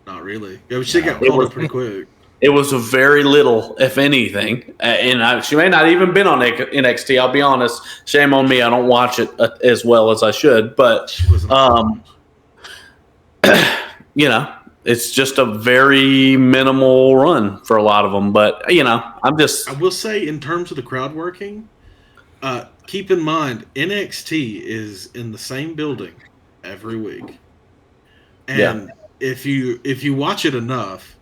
Not really. Yeah, she got called up pretty quick. It was a very little, if anything, and she may not even been on NXT. I'll be honest. Shame on me. I don't watch it as well as I should. But it's just a very minimal run for a lot of them. But I will say, in terms of the crowd working, keep in mind NXT is in the same building every week, and if you watch it enough,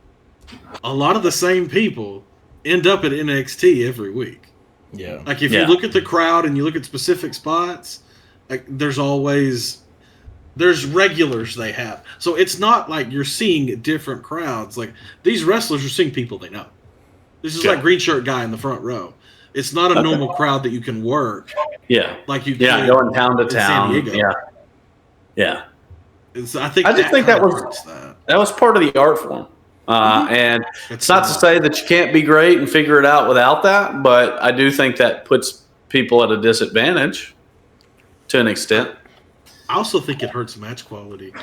a lot of the same people end up at NXT every week. Yeah. Like if you look at the crowd and you look at specific spots, like there's always there's regulars they have. So it's not like you're seeing different crowds. Like these wrestlers are seeing people they know. This is like green shirt guy in the front row. It's not a normal crowd that you can work. Yeah. Like you Yeah, going town to town. San Diego. Yeah. Yeah. I think that was part of the art form. And it's not to say that you can't be great and figure it out without that, but I do think that puts people at a disadvantage to an extent. I also think it hurts match quality.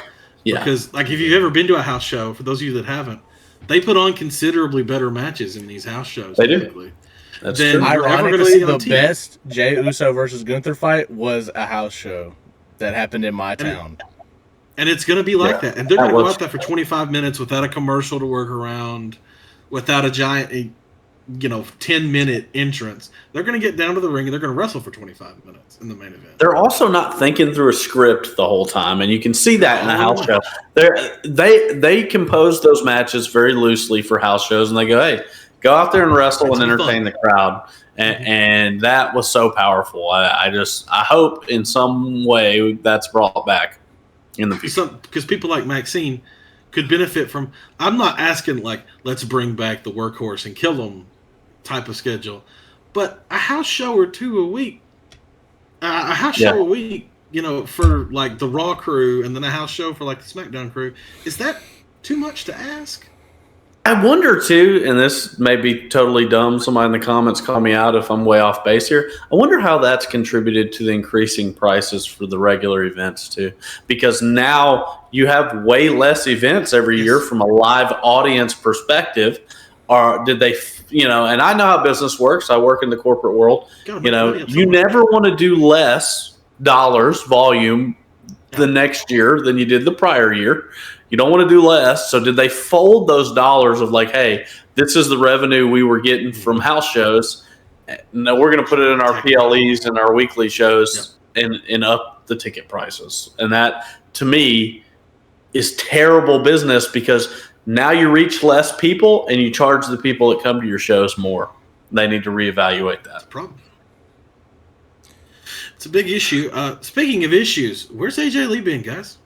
Yeah. Because, like, if you've ever been to a house show, for those of you that haven't, they put on considerably better matches in these house shows. They do. That's Then true. Ironically, the best Jey Uso versus Gunther fight was a house show that happened in my town. And it's going to be like that. And they're going to go out there for 25 minutes without a commercial to work around, without a giant, 10-minute entrance. They're going to get down to the ring and they're going to wrestle for 25 minutes in the main event. They're also not thinking through a script the whole time, and you can see that in a house show. They compose those matches very loosely for house shows, and they go, hey, go out there and wrestle and entertain the crowd. And that was so powerful. I hope in some way that's brought back in the future. Because people like Maxine could benefit from. I'm not asking like let's bring back the workhorse and kill them type of schedule, but a house show or two a week, show a week, for like the Raw crew, and then a house show for like the SmackDown crew. Is that too much to ask? I wonder too, and this may be totally dumb. Somebody in the comments call me out if I'm way off base here. I wonder how that's contributed to the increasing prices for the regular events too, because now you have way less events every year from a live audience perspective. Or did they, and I know how business works. I work in the corporate world. You never want to do less dollars volume the next year than you did the prior year. You don't want to do less. So did they fold those dollars of like, hey, this is the revenue we were getting from house shows. No, we're going to put it in our PLEs and our weekly shows and up the ticket prices. And that, to me, is terrible business because now you reach less people and you charge the people that come to your shows more. They need to reevaluate that. That's a problem. It's a big issue. Speaking of issues, where's AJ Lee been, guys?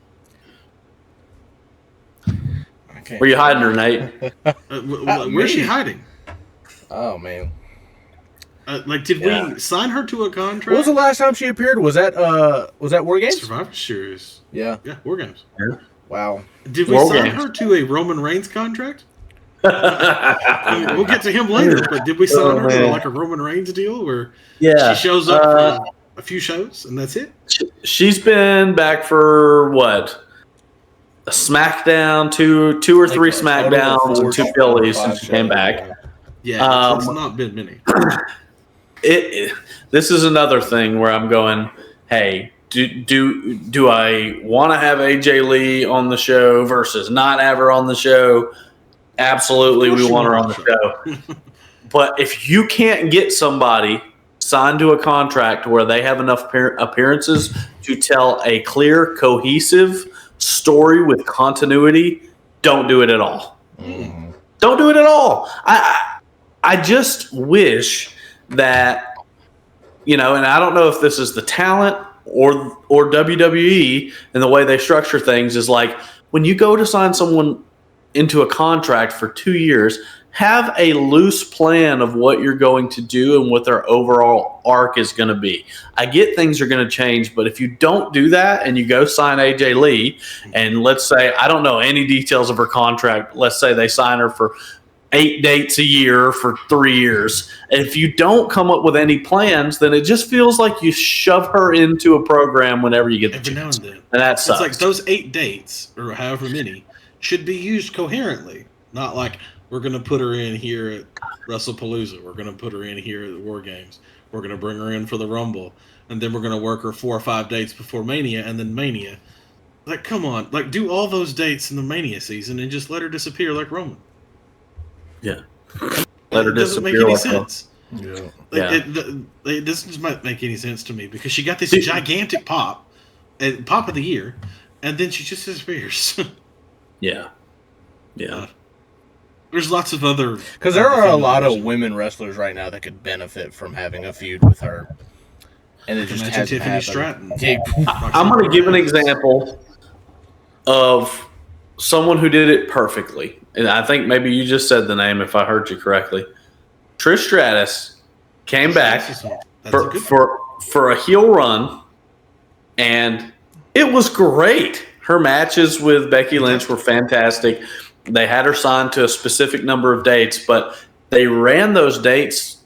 Were you hiding her, Nate? Where's she hiding? Oh, man. Did we sign her to a contract? What was the last time she appeared? Was that War Games? Survivor Series. Yeah. Yeah, War Games. Yeah. Wow. Did we sign her to a Roman Reigns contract? We'll get to him later, but did we sign her to like a Roman Reigns deal where she shows up for a few shows and that's it? She's been back for what? A SmackDown, two or three SmackDowns, and 2 PLEs since she came back. Yeah, it's not been many. This is another thing where I'm going, hey, do I want to have AJ Lee on the show versus not have her on the show? Absolutely, we want her on the show. But if you can't get somebody signed to a contract where they have enough appearances to tell a clear, cohesive story with continuity, don't do it at all. Mm-hmm. Don't do it at all. I just wish that, and I don't know if this is the talent or WWE and the way they structure things is like when you go to sign someone into a contract for 2 years, have a loose plan of what you're going to do and what their overall arc is going to be. I get things are going to change, but if you don't do that and you go sign AJ Lee, and let's say, I don't know any details of her contract, let's say they sign her for 8 dates a year for 3 years. And if you don't come up with any plans, then it just feels like you shove her into a program whenever you get the chance. Now and then. And that sucks. It's like those 8 dates, or however many, should be used coherently, not like we're going to put her in here at WrestlePalooza. We're going to put her in here at the War Games. We're going to bring her in for the Rumble. And then we're going to work her 4 or 5 dates before Mania and then Mania. Like, come on. Like, do all those dates in the Mania season and just let her disappear like Roman. Yeah. Let her disappear. It doesn't make any sense. Yeah. This does not make any sense to me because she got this gigantic pop of the year, and then she just disappears. Yeah. There's lots of other... Because there are a lot of women wrestlers right now that could benefit from having a feud with her. And it just hasn't Tiffany happened. Stratton. I'm going to give an example of someone who did it perfectly. And I think maybe you just said the name if I heard you correctly. Trish Stratus came back for a heel run, and it was great. Her matches with Becky Lynch were fantastic. They had her signed to a specific number of dates, but they ran those dates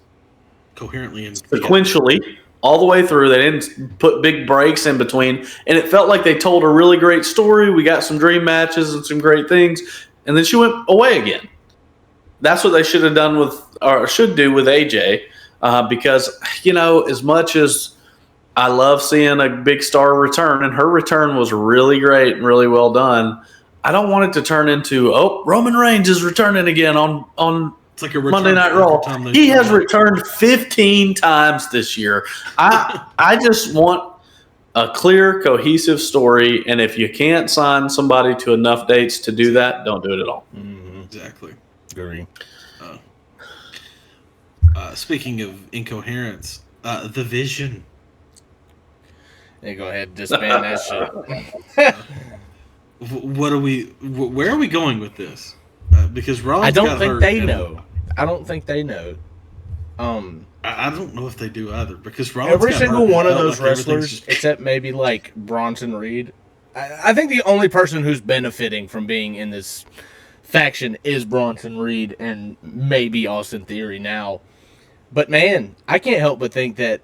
coherently and sequentially all the way through. They didn't put big breaks in between, and it felt like they told a really great story. We got some dream matches and some great things, and then she went away again. That's what they should have done with, or should do with AJ, because, you know, as much as I love seeing a big star return, and her return was really great and really well done, I don't want it to turn into, oh, Roman Reigns is returning again on it's like a Monday Night Raw. He has returned 15 times this year. I just want a clear, cohesive story, and if you can't sign somebody to enough dates to do that, don't do it at all. Mm-hmm. Exactly. Agree. Speaking of incoherence, The Vision. Hey, go ahead and disband that shit. Where are we going with this? Because Rollins I don't got think hurt they and- know. I don't think they know. I don't know if they do either, because Rollins Every got single hurt one and of felt those like everything's wrestlers, except maybe like Bronson Reed, I think the only person who's benefiting from being in this faction is Bronson Reed and maybe Austin Theory now. But man, I can't help but think that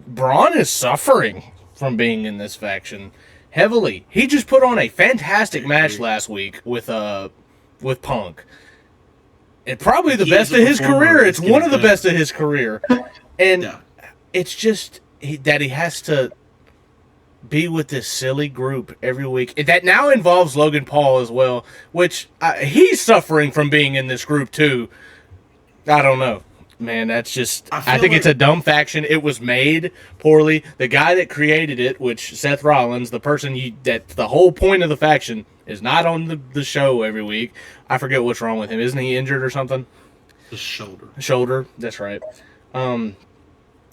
Braun is suffering from being in this faction heavily. He just put on a fantastic match last week with Punk. And probably the best of his career. It's one of the best of his career. And it's just that he has to be with this silly group every week. That now involves Logan Paul as well, which he's suffering from being in this group too. I don't know. Man, that's just... I think it's a dumb faction. It was made poorly. The guy that created it, which Seth Rollins, the person that the whole point of the faction is not on the show every week. I forget what's wrong with him. Isn't he injured or something? The shoulder. Shoulder, that's right.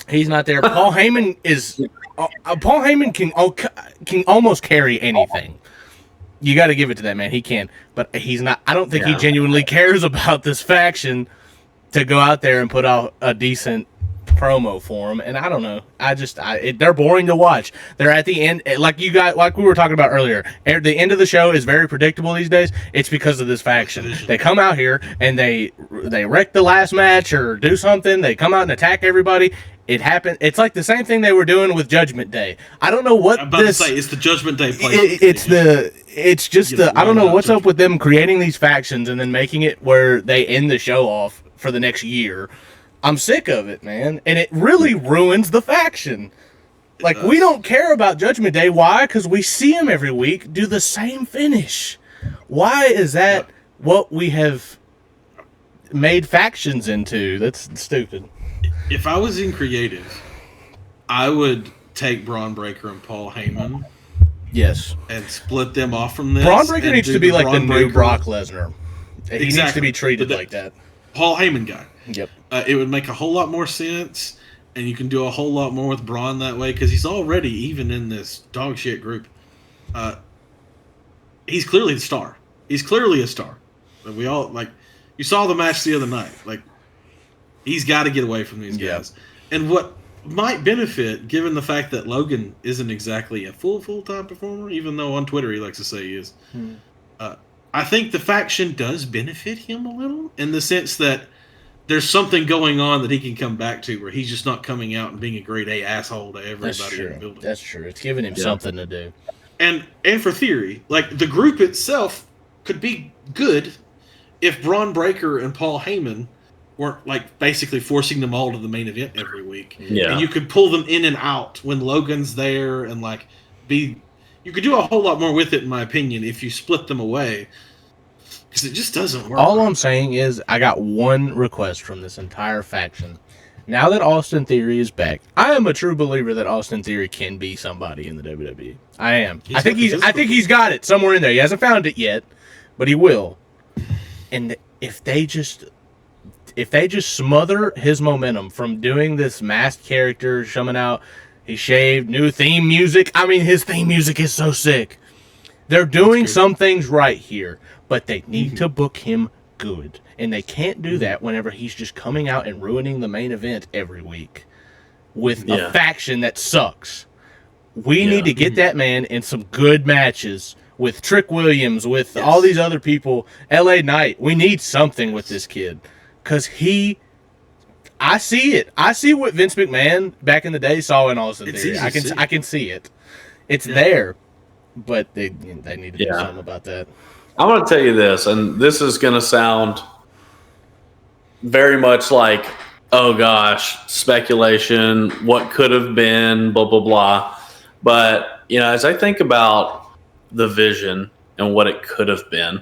He's not there. Paul Heyman is... Paul Heyman can almost carry anything. You got to give it to that man. He can. But he's not... I don't think he genuinely cares about this faction to go out there and put out a decent promo for him. And I don't know. They're boring to watch. They're at the end, like we were talking about earlier. At the end of the show is very predictable these days. It's because of this faction. They come out here and they wreck the last match or do something. They come out and attack everybody. It happened. It's like the same thing they were doing with Judgment Day. I don't know what I'm about to say. It's the Judgment Day place. I don't know what's up with them creating these factions and then making it where they end the show off for the next year. I'm sick of it, man. And it really ruins the faction. Like, we don't care about Judgment Day. Why? Because we see them every week do the same finish. Why is that what we have made factions into? That's stupid. If I was in creative, I would take Braun Breaker and Paul Heyman. Yes. And split them off from this. Braun Breaker needs to be like the new Brock Lesnar. He needs to be treated like that. Paul Heyman guy. Yep. It would make a whole lot more sense, and you can do a whole lot more with Braun that way, because he's already even in this dog shit group. He's clearly the star. He's clearly a star. But we all, like, you saw the match the other night. Like, he's got to get away from these guys. And what might benefit, given the fact that Logan isn't exactly a full-time performer, even though on Twitter he likes to say he is, I think the faction does benefit him a little, in the sense that there's something going on that he can come back to, where he's just not coming out and being a grade A asshole to everybody in the building. That's true. It's giving him something to do. And for Theory, like, the group itself could be good if Braun Breaker and Paul Heyman weren't, like, basically forcing them all to the main event every week. Yeah. And you could pull them in and out when Logan's there, and, like, you could do a whole lot more with it, in my opinion, if you split them away. Because it just doesn't work. All I'm saying is I got one request from this entire faction. Now that Austin Theory is back, I am a true believer that Austin Theory can be somebody in the WWE. I am. I think he's got it somewhere in there. He hasn't found it yet, but he will. And if they just smother his momentum from doing this masked character coming out, he shaved, new theme music. I mean, his theme music is so sick. They're doing some things right here, but they need to book him good. And they can't do that whenever he's just coming out and ruining the main event every week with a faction that sucks. We need to get that man in some good matches with Trick Williams, with all these other people. LA Knight, we need something with this kid. Because I see it. I see what Vince McMahon back in the day saw in Austin Theory. I can see it. It's there. But they need to do something about that. I'm going to tell you this, and this is going to sound very much like, oh gosh, speculation, what could have been, blah, blah, blah. But, as I think about the vision and what it could have been,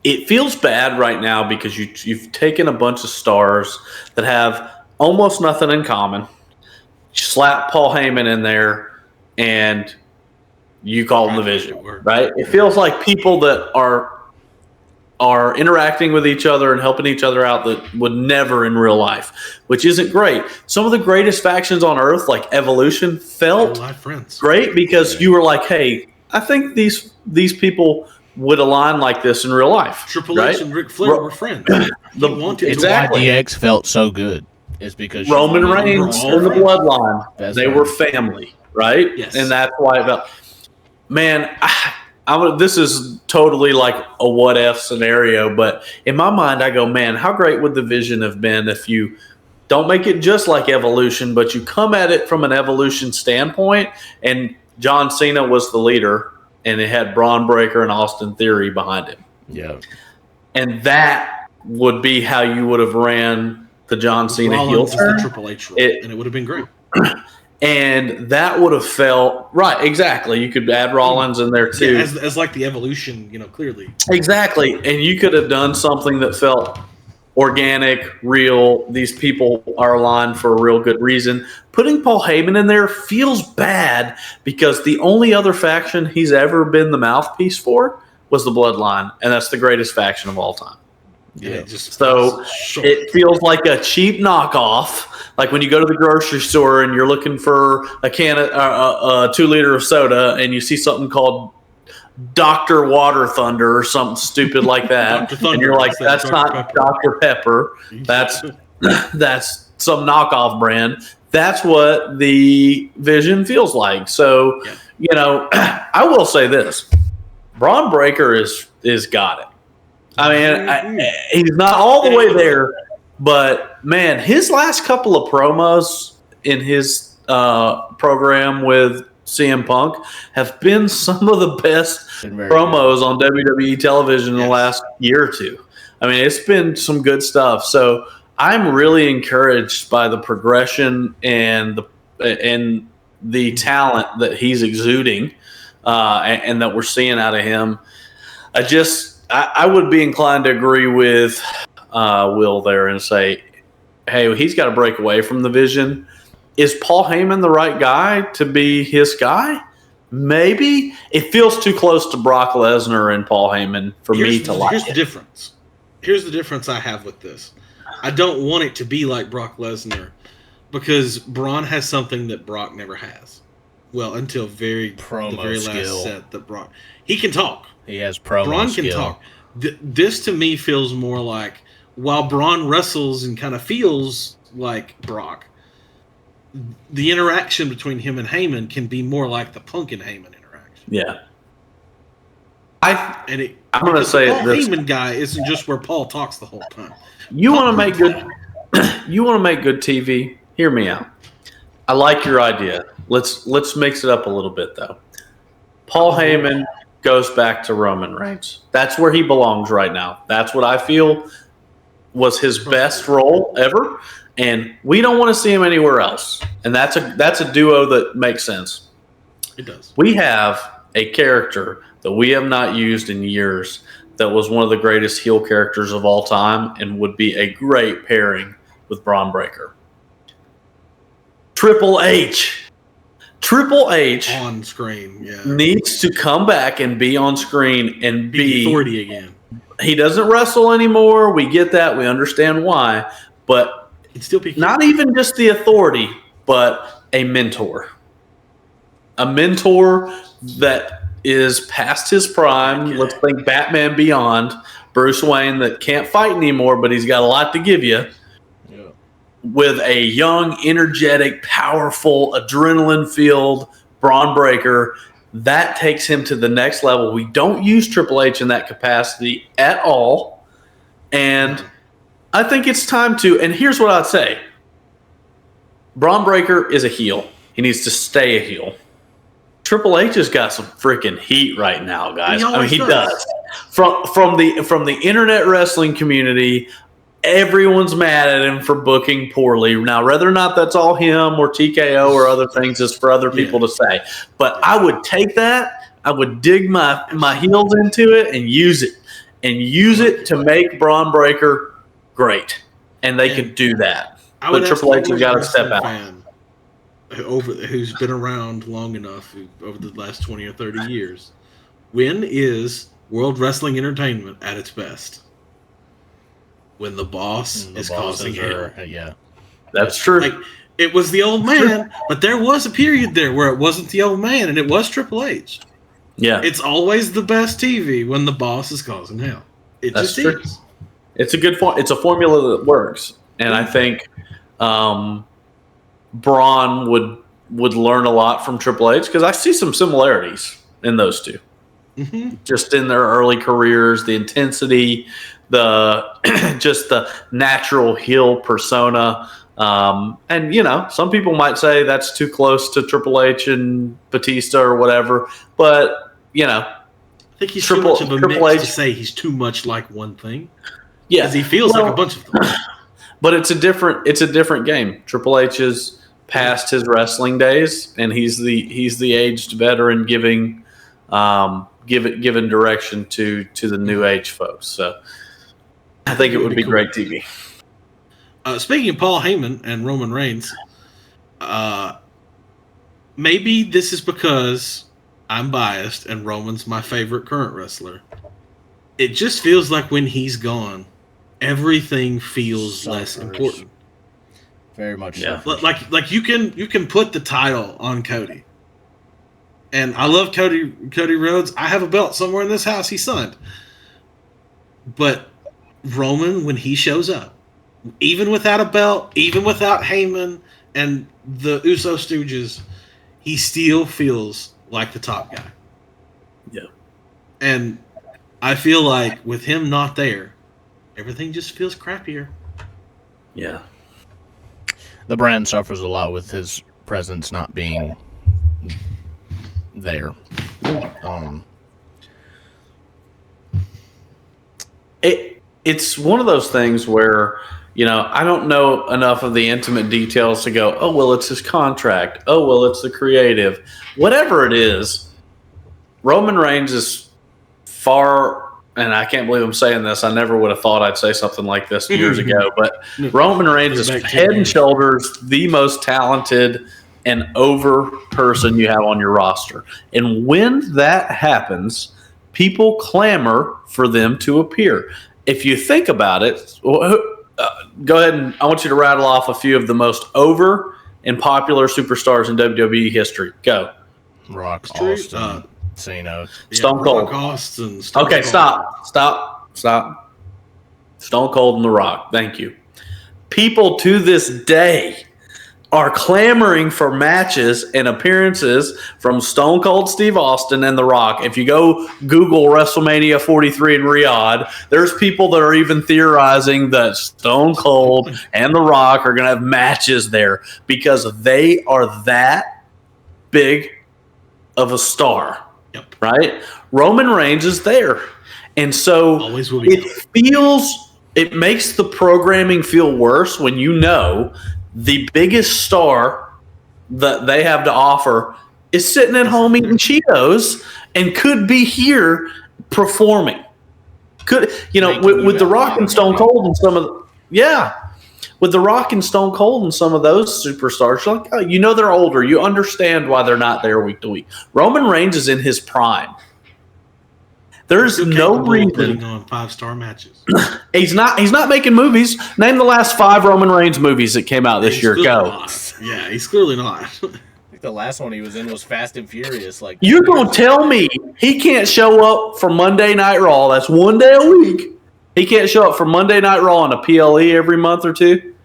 it feels bad right now because you've taken a bunch of stars that have almost nothing in common, slap Paul Heyman in there, and you call them the vision, right? It feels like people that are interacting with each other and helping each other out that would never in real life, which isn't great. Some of the greatest factions on earth, like Evolution, felt great because you were like, hey, I think these people would align like this in real life. Triple H and Ric Flair were friends. Exactly. DX felt so good. It's because Roman Reigns and the Bloodline, they were family, right? Yes. And that's why it felt. Man, this is totally like a what-if scenario, but in my mind, I go, man, how great would the vision have been if you don't make it just like Evolution, but you come at it from an Evolution standpoint, and John Cena was the leader, and it had Braun Breaker and Austin Theory behind him. Yeah. And that would be how you would have ran the John Cena heel turn. The Triple H role, and it would have been great. And that would have felt right. Exactly. You could add Rollins in there too, as like the Evolution, clearly. Exactly. And you could have done something that felt organic, real. These people are aligned for a real good reason. Putting Paul Heyman in there feels bad because the only other faction he's ever been the mouthpiece for was the Bloodline, and that's the greatest faction of all time. Yeah. It feels like a cheap knockoff. Like when you go to the grocery store and you're looking for a 2-liter of soda and you see something called Dr. Water Thunder or something stupid like that. And you're like, that's not Dr. Pepper. That's some knockoff brand. That's what the vision feels like. So, I will say this. Braun Breaker is got it. I mean, he's not all the way there, but man, his last couple of promos in his program with CM Punk have been some of the best promos on WWE television in the last year or two. I mean, it's been some good stuff. So I'm really encouraged by the progression and the talent that he's exuding and that we're seeing out of him. I would be inclined to agree with Will there and say, hey, he's got to break away from the vision. Is Paul Heyman the right guy to be his guy? Maybe. It feels too close to Brock Lesnar and Paul Heyman for me to like it. Here's the difference. Here's the difference I have with this. I don't want it to be like Brock Lesnar because Braun has something that Brock never has. Well, until the very last set that Brock... He can talk. He has promo Braun skill. Can talk. This to me feels more like while Braun wrestles and kind of feels like Brock, the interaction between him and Heyman can be more like the Punk and Heyman interaction. Yeah. I'm going to say the Paul Heyman guy isn't just where Paul talks the whole time. You want to make good. You want to make good TV. Hear me out. I like your idea. Let's mix it up a little bit though. Paul Heyman goes back to Roman Reigns. That's where he belongs right now. That's what I feel was his best role ever, and we don't want to see him anywhere else. And that's a duo that makes sense. It does. We have a character that we have not used in years that was one of the greatest heel characters of all time and would be a great pairing with Braun Breaker. Triple H on screen, needs to come back and be on screen and be authority again. He doesn't wrestle anymore. We get that. We understand why, but it's still PK. Not even just the authority, but a mentor. a mentor that is past his prime. Okay. Let's think Batman Beyond, Bruce Wayne that can't fight anymore, but he's got a lot to give you. Yeah. With a young, energetic, powerful, adrenaline-filled Braun Breaker, that takes him to the next level. We don't use Triple H in that capacity at all, and I think it's time to. And here's what I'd say: Braun Breaker is a heel. He needs to stay a heel. Triple H has got some freaking heat right now, guys. He does. From the internet wrestling community, everyone's mad at him for booking poorly. Now, whether or not that's all him or TKO or other things is for other people to say. But I would take that. I would dig my heels into it and use it. And use it to make Braun Breaker great. And they could do that. But Triple H has got to step out. Who's been around long enough over the last 20 or 30 years. When is World Wrestling Entertainment at its best? When the boss is causing hell. Yeah. That's true. Like, it was the old man, but there was a period there where it wasn't the old man, and it was Triple H. Yeah. It's always the best TV when the boss is causing hell. That's true. It's a good it's a formula that works. And I think Braun would learn a lot from Triple H because I see some similarities in those two. Mm-hmm. Just in their early careers, the intensity, just the natural heel persona. And, some people might say that's too close to Triple H and Batista or whatever. But, I think he's too much of a mix to say he's too much like one thing. Yeah. Because he feels like a bunch of them. But it's a different game. Triple H is past his wrestling days, and he's the aged veteran giving direction to the new age folks. So I think it would be great TV. Speaking of Paul Heyman and Roman Reigns, maybe this is because I'm biased and Roman's my favorite current wrestler. It just feels like when he's gone, everything feels less important. Very much so. Like you can put the title on Cody. And I love Cody Rhodes. I have a belt somewhere in this house he signed. But Roman, when he shows up, even without a belt, even without Heyman and the Uso Stooges, he still feels like the top guy. Yeah. And I feel like with him not there, everything just feels crappier. Yeah. The brand suffers a lot with his presence not being there. It's one of those things where, I don't know enough of the intimate details to go, oh, well, it's his contract. Oh, well, it's the creative. Whatever it is, Roman Reigns is far, and I can't believe I'm saying this. I never would have thought I'd say something like this years ago, but Roman Reigns is head and shoulders the most talented and over person you have on your roster. And when that happens, people clamor for them to appear. If you think about it, go ahead and I want you to rattle off a few of the most over and popular superstars in WWE history. Go. Rock, Austin, Cena, Stone Cold. Rock, Austin, Okay, stop. Stone Cold and The Rock. Thank you. People to this day are clamoring for matches and appearances from Stone Cold Steve Austin and The Rock. If you go Google WrestleMania 43 in Riyadh, there's people that are even theorizing that Stone Cold and The Rock are going to have matches there because they are that big of a star. Yep. Right? Roman Reigns is there. And so always will be. It makes the programming feel worse when you know the biggest star that they have to offer is sitting at home eating Cheetos and could be here performing. With The Rock and Stone Cold and some of with The Rock and Stone Cold and some of those superstars, you're like, they're older. You understand why they're not there week to week. Roman Reigns is in his prime. There's no reason putting on 5-star matches. He's not making movies. Name the last 5 Roman Reigns movies that came out this year. Go. Yeah, he's clearly not. the last one he was in was Fast and Furious. Like You're going to tell me he can't show up for Monday Night Raw? That's one day a week. He can't show up for Monday Night Raw on a PLE every month or two?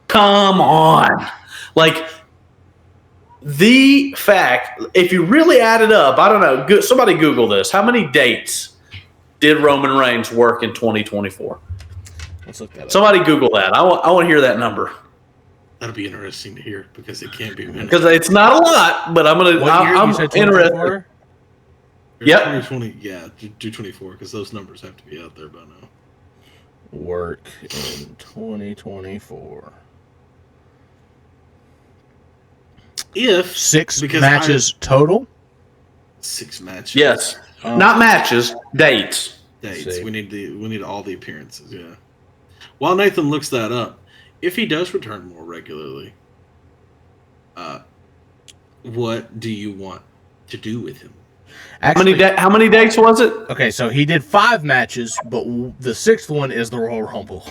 Come on. Like, the fact, if you really add it up, I don't know. Somebody Google this. How many dates did Roman Reigns work in 2024? Let's look that up. Somebody Google that. I want to hear that number. That'll be interesting to hear because it can't be minutes. Because it's not a lot, but I'm gonna. What year? I'm You said interested. 2024? Yep. 2020, yeah, do 24 because those numbers have to be out there by now. Work in 2024. If 6 because matches total. 6 matches. Yes. Not matches, dates. Dates. See. We need all the appearances. Yeah. While Nathan looks that up, if he does return more regularly, what do you want to do with him? Actually, How many dates was it? okay, so he did 5 matches, but the 6th one is the Royal Rumble.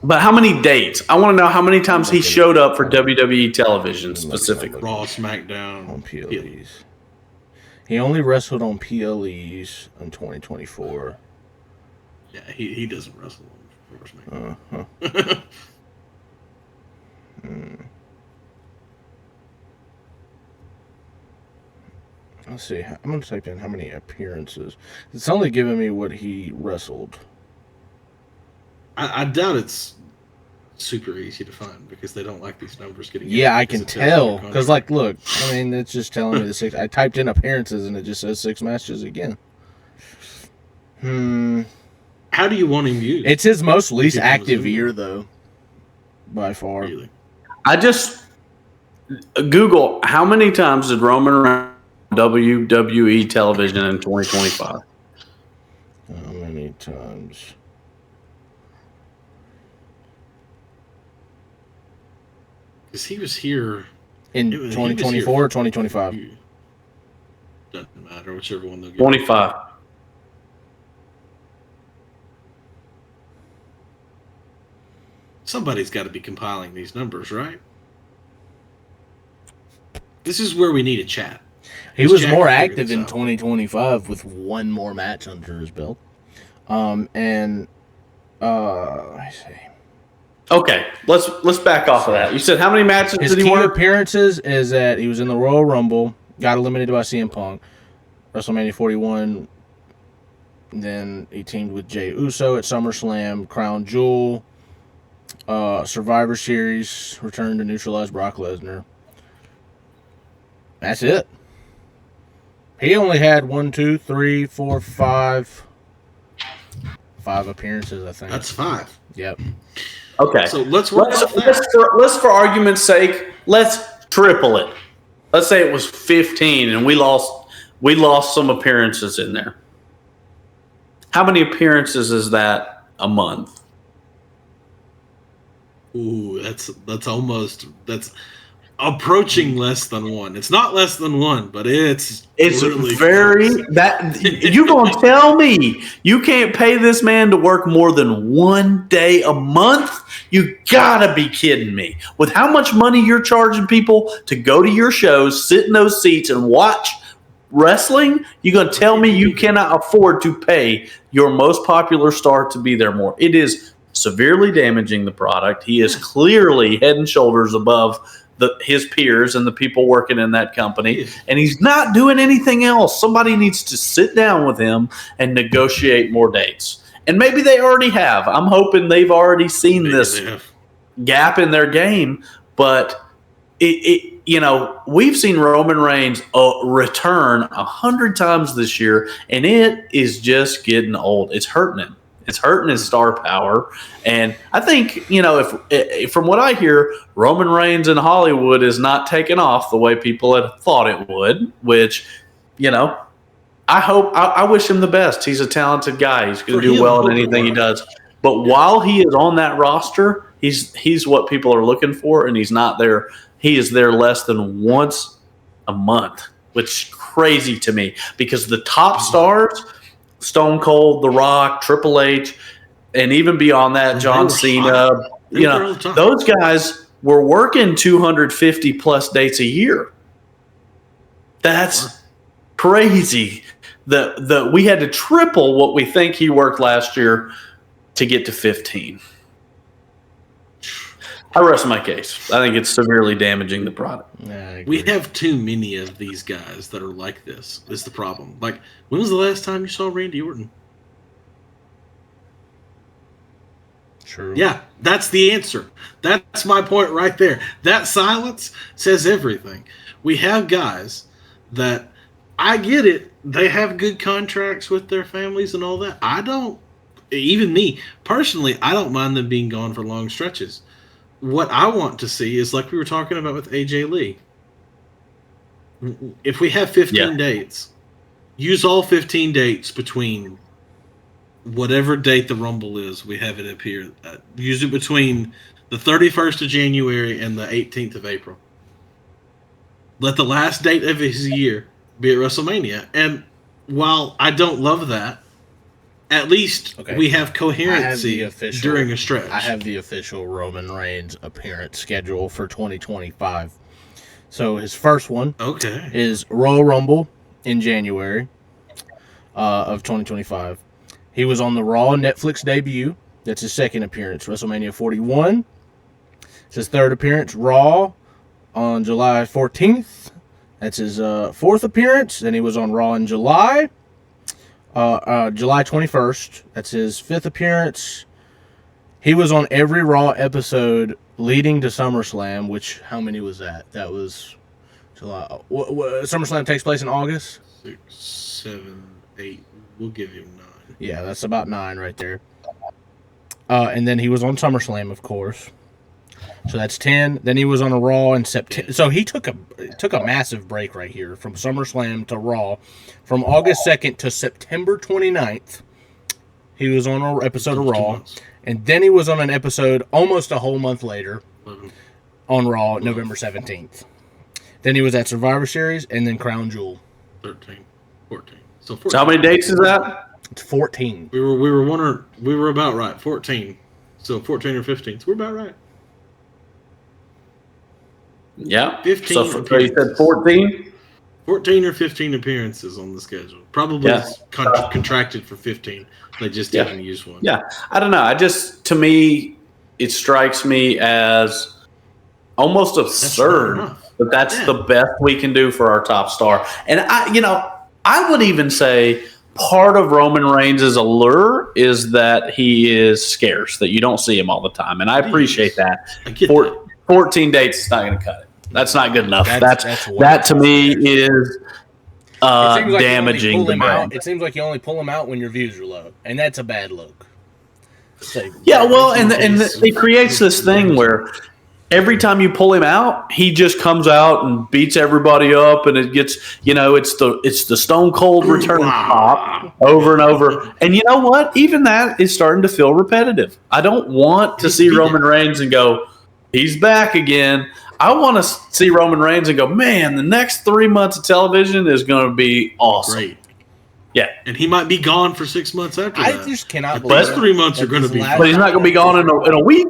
But how many dates? I want to know how many times he showed up for WWE television specifically. Raw, SmackDown, On PLEs. He only wrestled on PLEs in 2024. Yeah, he doesn't wrestle on SmackDown. Let's see. I'm going to type in how many appearances. It's only giving me what he wrestled. I doubt it's super easy to find because they don't like these numbers getting. Yeah, out I because can it tells tell. you the Because, like, look. I mean, it's just telling me the 6. I typed in appearances, and it just says 6 matches again. How do you want him used? It's his most least Give him a active zoom. year, though. By far. Really? I just Google how many times did Roman Reigns on WWE television in 2025? How many times? Because he was here. In He was 2024 or 2025? Doesn't matter, whichever one they'll get. 25. Somebody's got to be compiling these numbers, right? This is where we need a chat. He was Jack more figured active this in out. 2025 with 1 more match under his belt. Let me see. Okay, let's back off of that. You said how many matches His did he key work? appearances is that he was in the Royal Rumble, got eliminated by CM Punk, WrestleMania 41. Then he teamed with Jey Uso at SummerSlam, Crown Jewel, Survivor Series, returned to neutralize Brock Lesnar. That's it. He only had 5 appearances, I think. That's 5. Yep. Okay, So let's work off that. let's for argument's sake, let's triple it. Let's say it was 15, and we lost some appearances in there. How many appearances is that a month? Ooh, that's approaching less than 1. It's not less than 1, but it's really very close. that you gonna tell me you can't pay this man to work more than 1 day a month? You gotta be kidding me. With how much money you're charging people to go to your shows, sit in those seats and watch wrestling, you gonna tell me you cannot afford to pay your most popular star to be there more? It is severely damaging the product. He is clearly head and shoulders above his peers and the people working in that company, and he's not doing anything else. Somebody needs to sit down with him and negotiate more dates. And maybe they already have. I'm hoping they've already seen Maybe this they have. gap in their game, but we've seen Roman Reigns return 100 times this year, and it is just getting old. It's hurting him. It's hurting his star power. And I think, if from what I hear, Roman Reigns in Hollywood is not taking off the way people had thought it would, which, I wish him the best. He's a talented guy. He's going to do well in anything he does. But while he is on that roster, he's what people are looking for, and he's not there. He is there less than once a month, which is crazy to me because the top stars, Stone Cold, The Rock, Triple H, and even beyond that, John Cena, those guys were working 250 plus dates a year. That's crazy. The we had to triple what we think he worked last year to get to 15. I rest my case. I think it's severely damaging the product. We have too many of these guys that are like this. Is the problem? Like, when was the last time you saw Randy Orton? True. Yeah, that's the answer. That's my point right there. That silence says everything. We have guys that, I get it, they have good contracts with their families and all that. I don't, even me, personally, I don't mind them being gone for long stretches. What I want to see is, like we were talking about with AJ Lee. If we have 15 dates, use all 15 dates between whatever date the Rumble is. We have it up here. Use it between the 31st of January and the 18th of April. Let the last date of his year be at WrestleMania. And while I don't love that, at least we have coherency during a stretch. I have the official Roman Reigns appearance schedule for 2025. So his first one is Royal Rumble in January of 2025. He was on the Raw Netflix debut. That's his second appearance. WrestleMania 41. It's his third appearance. Raw on July 14th. That's his fourth appearance. Then he was on Raw in July. July 21st. That's his fifth appearance. He was on every Raw episode leading to SummerSlam, which, how many was that? That was July. SummerSlam takes place in August? 6, 7, 8. We'll give him 9. Yeah, that's about 9 right there. And then he was on SummerSlam, of course. So that's 10. Then he was on a Raw in September. So he took a massive break right here from SummerSlam to Raw. From August 2nd to September 29th, he was on an episode of Raw. And then he was on an episode almost a whole month later on Raw, November 17th. Then he was at Survivor Series and then Crown Jewel. 13, 14. So 14. So how many dates is that? It's 14. We were about right. 14. So 14 or 15. So we're about right. Yeah. 15. So you said 14? 14 or 15 appearances on the schedule. Probably contracted for 15. They just didn't use one. Yeah. I don't know. To me, it strikes me as almost absurd that's the best we can do for our top star. And I would even say part of Roman Reigns' allure is that he is scarce, that you don't see him all the time. And I appreciate that. I get that. 14 dates is not going to cut it. That's not good enough. That to me is damaging. It seems like you only pull him out when your views are low, and that's a bad look. And it creates this thing where every time you pull him out, he just comes out and beats everybody up, and it gets it's the Stone Cold return pop over and over. And you know what? Even that is starting to feel repetitive. I don't want to see Roman Reigns and go, he's back again. I want to see Roman Reigns and go, man, the next 3 months of television is going to be awesome. Great. Yeah. And he might be gone for 6 months after that. I just cannot believe the last 3 months are going to be. But he's not going to be gone in a week,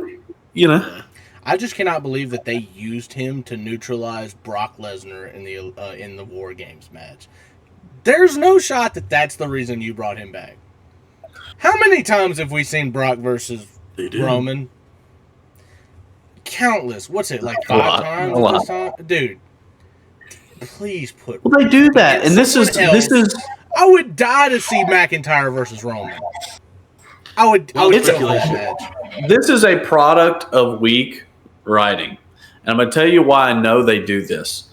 Yeah. I just cannot believe that they used him to neutralize Brock Lesnar in the War Games match. There's no shot that that's the reason you brought him back. How many times have we seen Brock versus Roman? Countless. What's it, like 5 times at this time? Dude, please put... Well, they do that, and this is... I would die to see McIntyre versus Roman. I would This is a product of weak writing. And I'm going to tell you why I know they do this.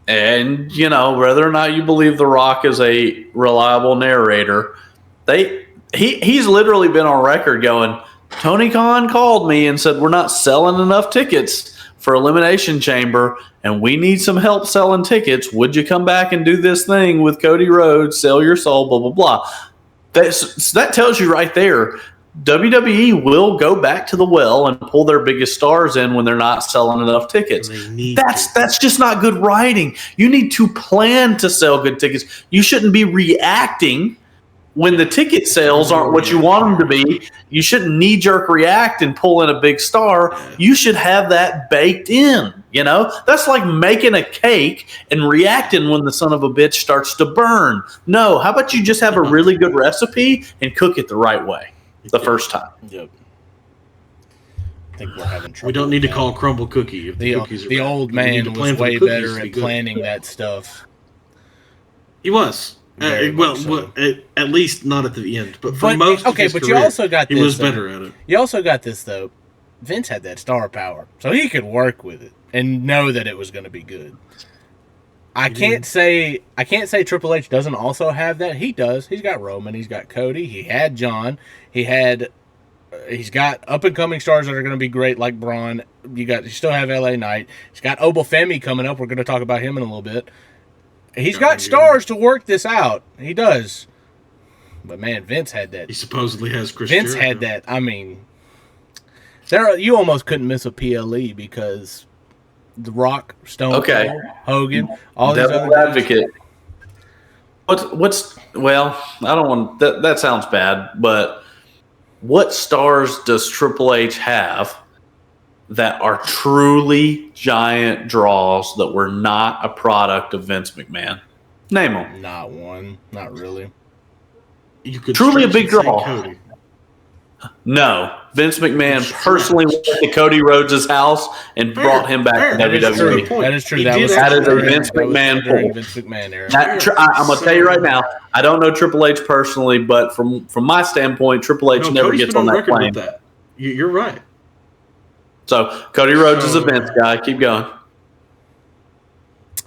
And, whether or not you believe The Rock is a reliable narrator, he's literally been on record going, Tony Khan called me and said, we're not selling enough tickets for Elimination Chamber, and we need some help selling tickets. Would you come back and do this thing with Cody Rhodes, sell your soul, blah, blah, blah. That tells you right there, WWE will go back to the well and pull their biggest stars in when they're not selling enough tickets. That's just not good writing. You need to plan to sell good tickets. You shouldn't be reacting when the ticket sales aren't what you want them to be. You shouldn't knee-jerk react and pull in a big star. You should have that baked in. You know, that's like making a cake and reacting when the son of a bitch starts to burn. No, how about you just have a really good recipe and cook it the right way the first time? Yep. I think we're having trouble. We don't need to now. call Crumble Cookie if the cookies are The bad. old We need to man plan was for the way cookies better to be at good. planning that stuff. He was. Very Well, much so. at least not at the end. But for most of his but career, you also got he this. was better at it. You also got this though. Vince had that star power, so he could work with it and know that it was going to be good. I can't say Triple H doesn't also have that. He does. He's got Roman. He's got Cody. He had John. He's got up and coming stars that are going to be great, like Braun. You still have LA Knight. He's got Obafemi coming up. We're going to talk about him in a little bit. He's got stars to work this out. He does. But man, Vince had that. He supposedly has Chris Vince Jericho. had that. I mean, you almost couldn't miss a PLE because The Rock, Stone Okay. Cold, Hogan, all these Devil's other guys. advocate. Well, I don't want that sounds bad, but what stars does Triple H have that are truly giant draws that were not a product of Vince McMahon? Name them. Not one. Not really. You could Truly a stretch big and say draw. Cody. No, Vince McMahon personally went to Cody Rhodes' house and brought him back to Fair. That is true. WWE. That is true. He That did was actually- That is a during- Vince that was McMahon during pull. Vince McMahon era. I'm gonna tell you right now, I don't know Triple H personally, but from my standpoint, Triple H No, never Cody's gets been on that record plane. with that. You're right. So Cody Rhodes is a So- Vince guy. Keep going. I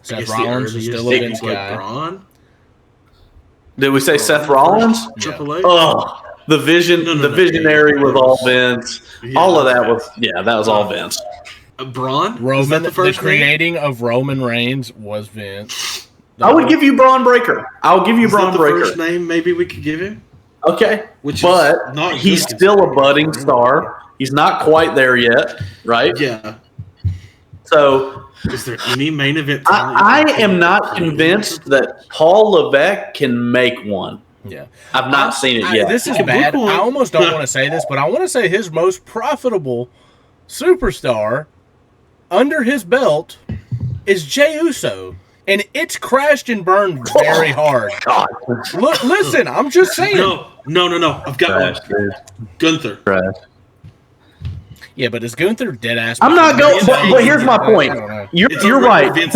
Seth guess the Rollins is earliest still a things Vince like guy. Braun, Did we say Seth Rollins? Yeah. Triple H. Oh, the vision, No, the visionary was all Vince. Yeah. All of that was, that was all Vince. Braun. Is that Roman, the the first name? creating of Roman Reigns was Vince. I would give you Braun Breaker. I'll give you Is that Braun the Breaker. first name maybe we could give him? Okay, Which is but not he's good still a considering budding he's star. He's not quite there yet, right? Yeah. So Is there any main event? I am not convinced that Paul Levesque can make one. Yeah. I've not seen it yet. This is He can bad. book one. I almost don't want to say this, but I want to say his most profitable superstar under his belt is Jey Uso. And it's crashed and burned very hard. God, Look, listen, I'm just saying. No. I've got trash, one. dude. Gunther. Trash. Yeah, but is Gunther dead ass? I'm not going, but here's my point. I don't know. You're It's you're a right. Vince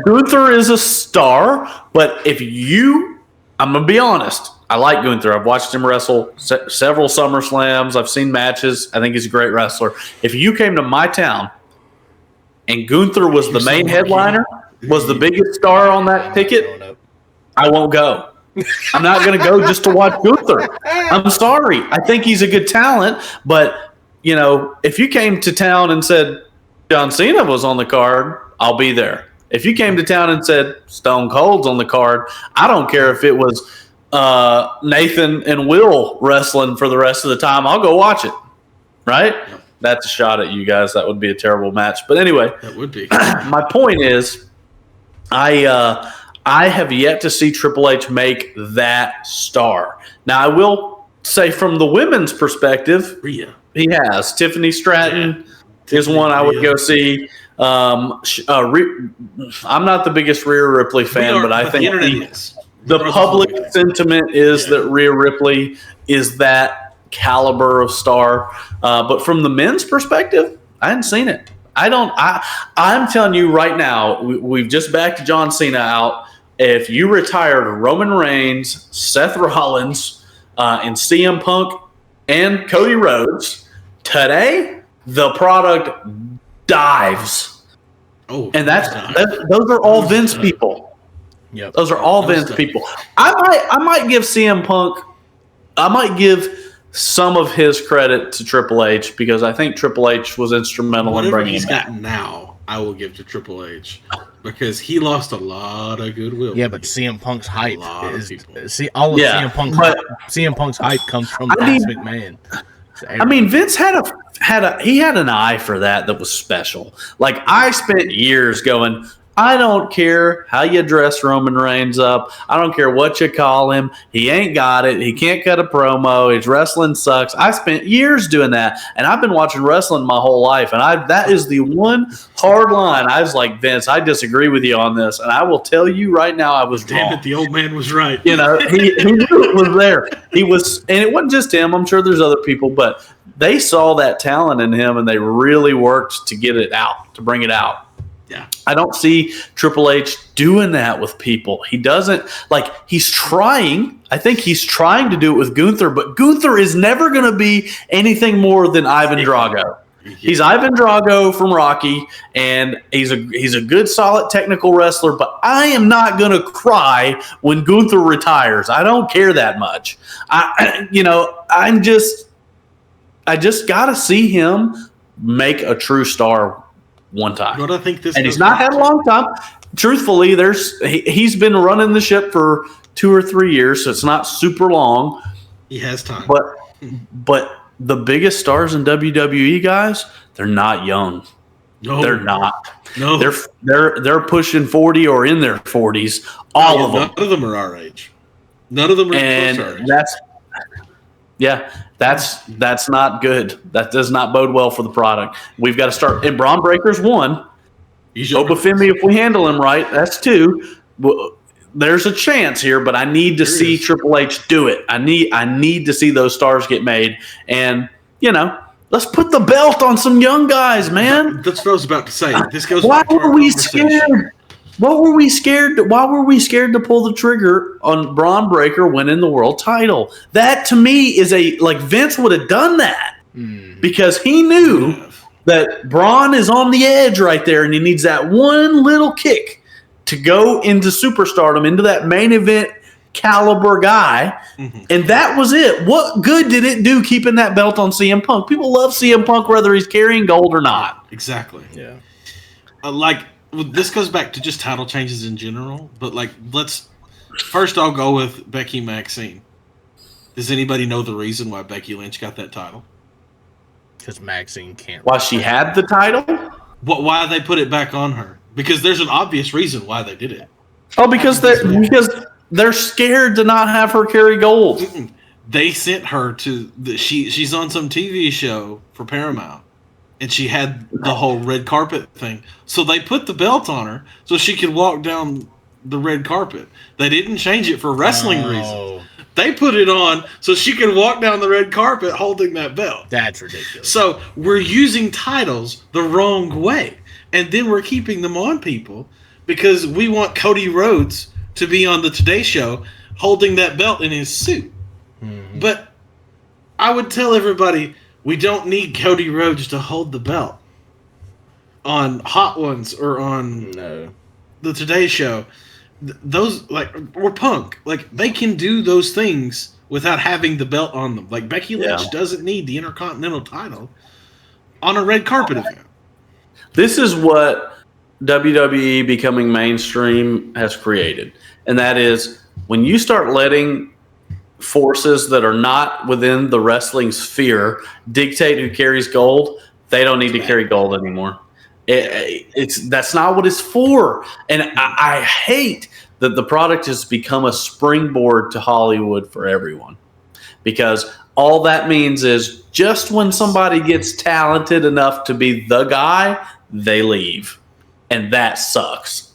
Gunther is a star, but I'm gonna be honest. I like Gunther. I've watched him wrestle several SummerSlams. I've seen matches. I think he's a great wrestler. If you came to my town and Gunther was the main headliner, was the biggest star on that ticket, I won't go. I'm not going to go just to watch Gunther. I'm sorry. I think he's a good talent, but if you came to town and said John Cena was on the card, I'll be there. If you came to town and said Stone Cold's on the card, I don't care if it was Nathan and Will wrestling for the rest of the time. I'll go watch it. Right? That's a shot at you guys. That would be a terrible match. But anyway, That would be. my point is, I have yet to see Triple H make that star. Now, I will say from the women's perspective, Rhea. he has. Tiffany Stratton is one I would Rhea. go see. I'm not the biggest Rhea Ripley fan, but I think the internet is. the Regardless public of what it is. sentiment is that Rhea Ripley is that caliber of star. But from the men's perspective, I hadn't seen it. I'm telling you right now, we've just backed John Cena out. If you retired Roman Reigns, Seth Rollins, and CM Punk and Cody Rhodes, today the product dives. Oh, And those are all Vince people. Yep. Those are all Those Vince stuff. people. I might give CM Punk, I might give some of his credit to Triple H because I think Triple H was instrumental in whatever bringing he's him back. got now, I will give to Triple H because he lost a lot of goodwill. Yeah, but CM Punk's hype lot of is people. Yeah, CM Punk's hype comes from I Vince mean- McMahon. I mean, Vince had an eye for that was special. Like I spent years going, I don't care how you dress Roman Reigns up. I don't care what you call him. He ain't got it. He can't cut a promo. His wrestling sucks. I spent years doing that, and I've been watching wrestling my whole life, and that is the one hard line. I was like, Vince, I disagree with you on this, and I will tell you right now I was Damn wrong. it, the old man was right. He knew it was there. He was, and it wasn't just him. I'm sure there's other people, but they saw that talent in him, and they really worked to get it out, to bring it out. Yeah. I don't see Triple H doing that with people. He doesn't, like, he's trying. I think he's trying to do it with Gunther, but Gunther is never going to be anything more than Ivan Drago. He's Ivan Drago from Rocky, and he's a good, solid technical wrestler, but I am not going to cry when Gunther retires. I don't care that much. I just got to see him make a true star one time. What I think this, and he's not had a long time. Truthfully, he's been running the ship for 2 or 3 years, so it's not super long. He has time. But the biggest stars in WWE, guys, they're not young. No, They're not. No, They're pushing 40 or in their 40s. All of them. None of them are our age. None of them are And close to our age. that's not good. That does not bode well for the product. We've got to start. And Braun Breaker's 1. Obafemi, if we handle him right, that's 2. Well, there's a chance here, but I need to see Triple H do it. I need to see those stars get made. And, let's put the belt on some young guys, man. That's what I was about to say. This goes Why back to were our we conversation. scared? Why were we scared to pull the trigger on Braun Breaker winning the world title? That to me is Vince would have done that because he knew that Braun is on the edge right there, and he needs that one little kick to go into superstardom, into that main event caliber guy. Mm-hmm. And that was it. What good did it do keeping that belt on CM Punk? People love CM Punk whether he's carrying gold or not. Exactly. Yeah. This goes back to just title changes in general, but first I'll go with Becky Maxine. Does anybody know the reason why Becky Lynch got that title? Because Maxine can't. Why she had the title? Why they put it back on her? Because there's an obvious reason why they did it. Oh, because they're scared to not have her carry gold. They sent her to she's on some TV show for Paramount, and she had the whole red carpet thing. So they put the belt on her so she could walk down the red carpet. They didn't change it for wrestling reasons. They put it on so she could walk down the red carpet holding that belt. That's ridiculous. So we're using titles the wrong way. And then we're keeping them on people because we want Cody Rhodes to be on the Today Show holding that belt in his suit. Mm-hmm. But I would tell everybody, we don't need Cody Rhodes to hold the belt on Hot Ones or on the Today Show. Those, or Punk. They can do those things without having the belt on them. Becky Lynch doesn't need the Intercontinental title on a red carpet event. This is what WWE becoming mainstream has created. And that is when you start letting forces that are not within the wrestling sphere dictate who carries gold, they don't need to carry gold anymore. That's not what it's for. And I hate that the product has become a springboard to Hollywood for everyone. Because all that means is just when somebody gets talented enough to be the guy, they leave. And that sucks.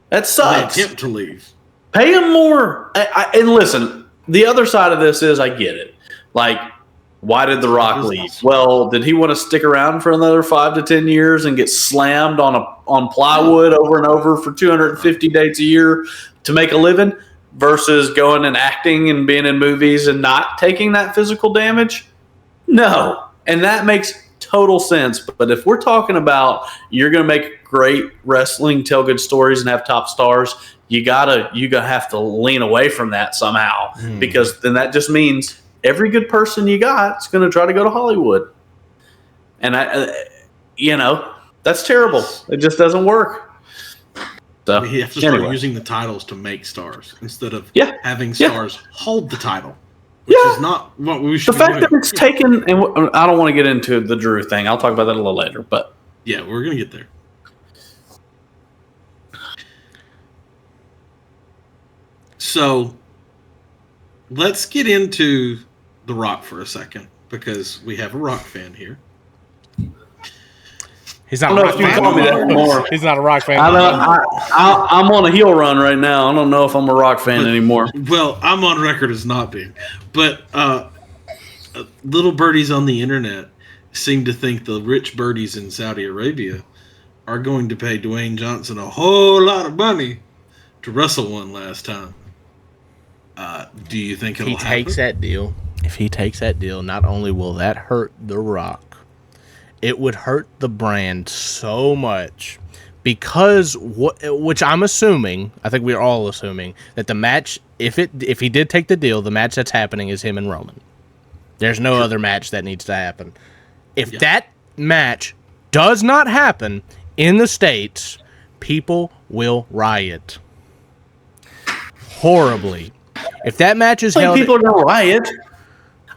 That sucks. They attempt to leave. Pay them more. And listen, the other side of this is I get it. Why did The Rock leave? Well, did he want to stick around for another 5 to 10 years and get slammed on plywood over and over for 250 dates a year to make a living versus going and acting and being in movies and not taking that physical damage? No. And that makes total sense. But if we're talking about you're going to make great wrestling, tell good stories, and have top stars, you gotta have to lean away from that somehow because then that just means every good person you got is going to try to go to Hollywood. And that's terrible. It just doesn't work. So, we have to start using the titles to make stars instead of having stars hold the title. Which is not what we should be doing. The fact that it's taken, and I don't want to get into the Drew thing. I'll talk about that a little later. But yeah, we're going to get there. So let's get into The Rock for a second because we have a Rock fan here. He's not I don't know if you call me that anymore. He's not a Rock fan. I'm on a heel run right now. I don't know if I'm a Rock fan anymore. Well, I'm on record as not being. But little birdies on the internet seem to think the rich birdies in Saudi Arabia are going to pay Dwayne Johnson a whole lot of money to wrestle one last time. Do you think it'll happen? If he takes that deal, not only will that hurt The Rock, it would hurt the brand so much because which I'm assuming, I think we're all assuming that the match, if he did take the deal, the match that's happening is him and Roman. There's no other match that needs to happen. If that match does not happen in the States, people will riot horribly. If that match is held, people are going to riot.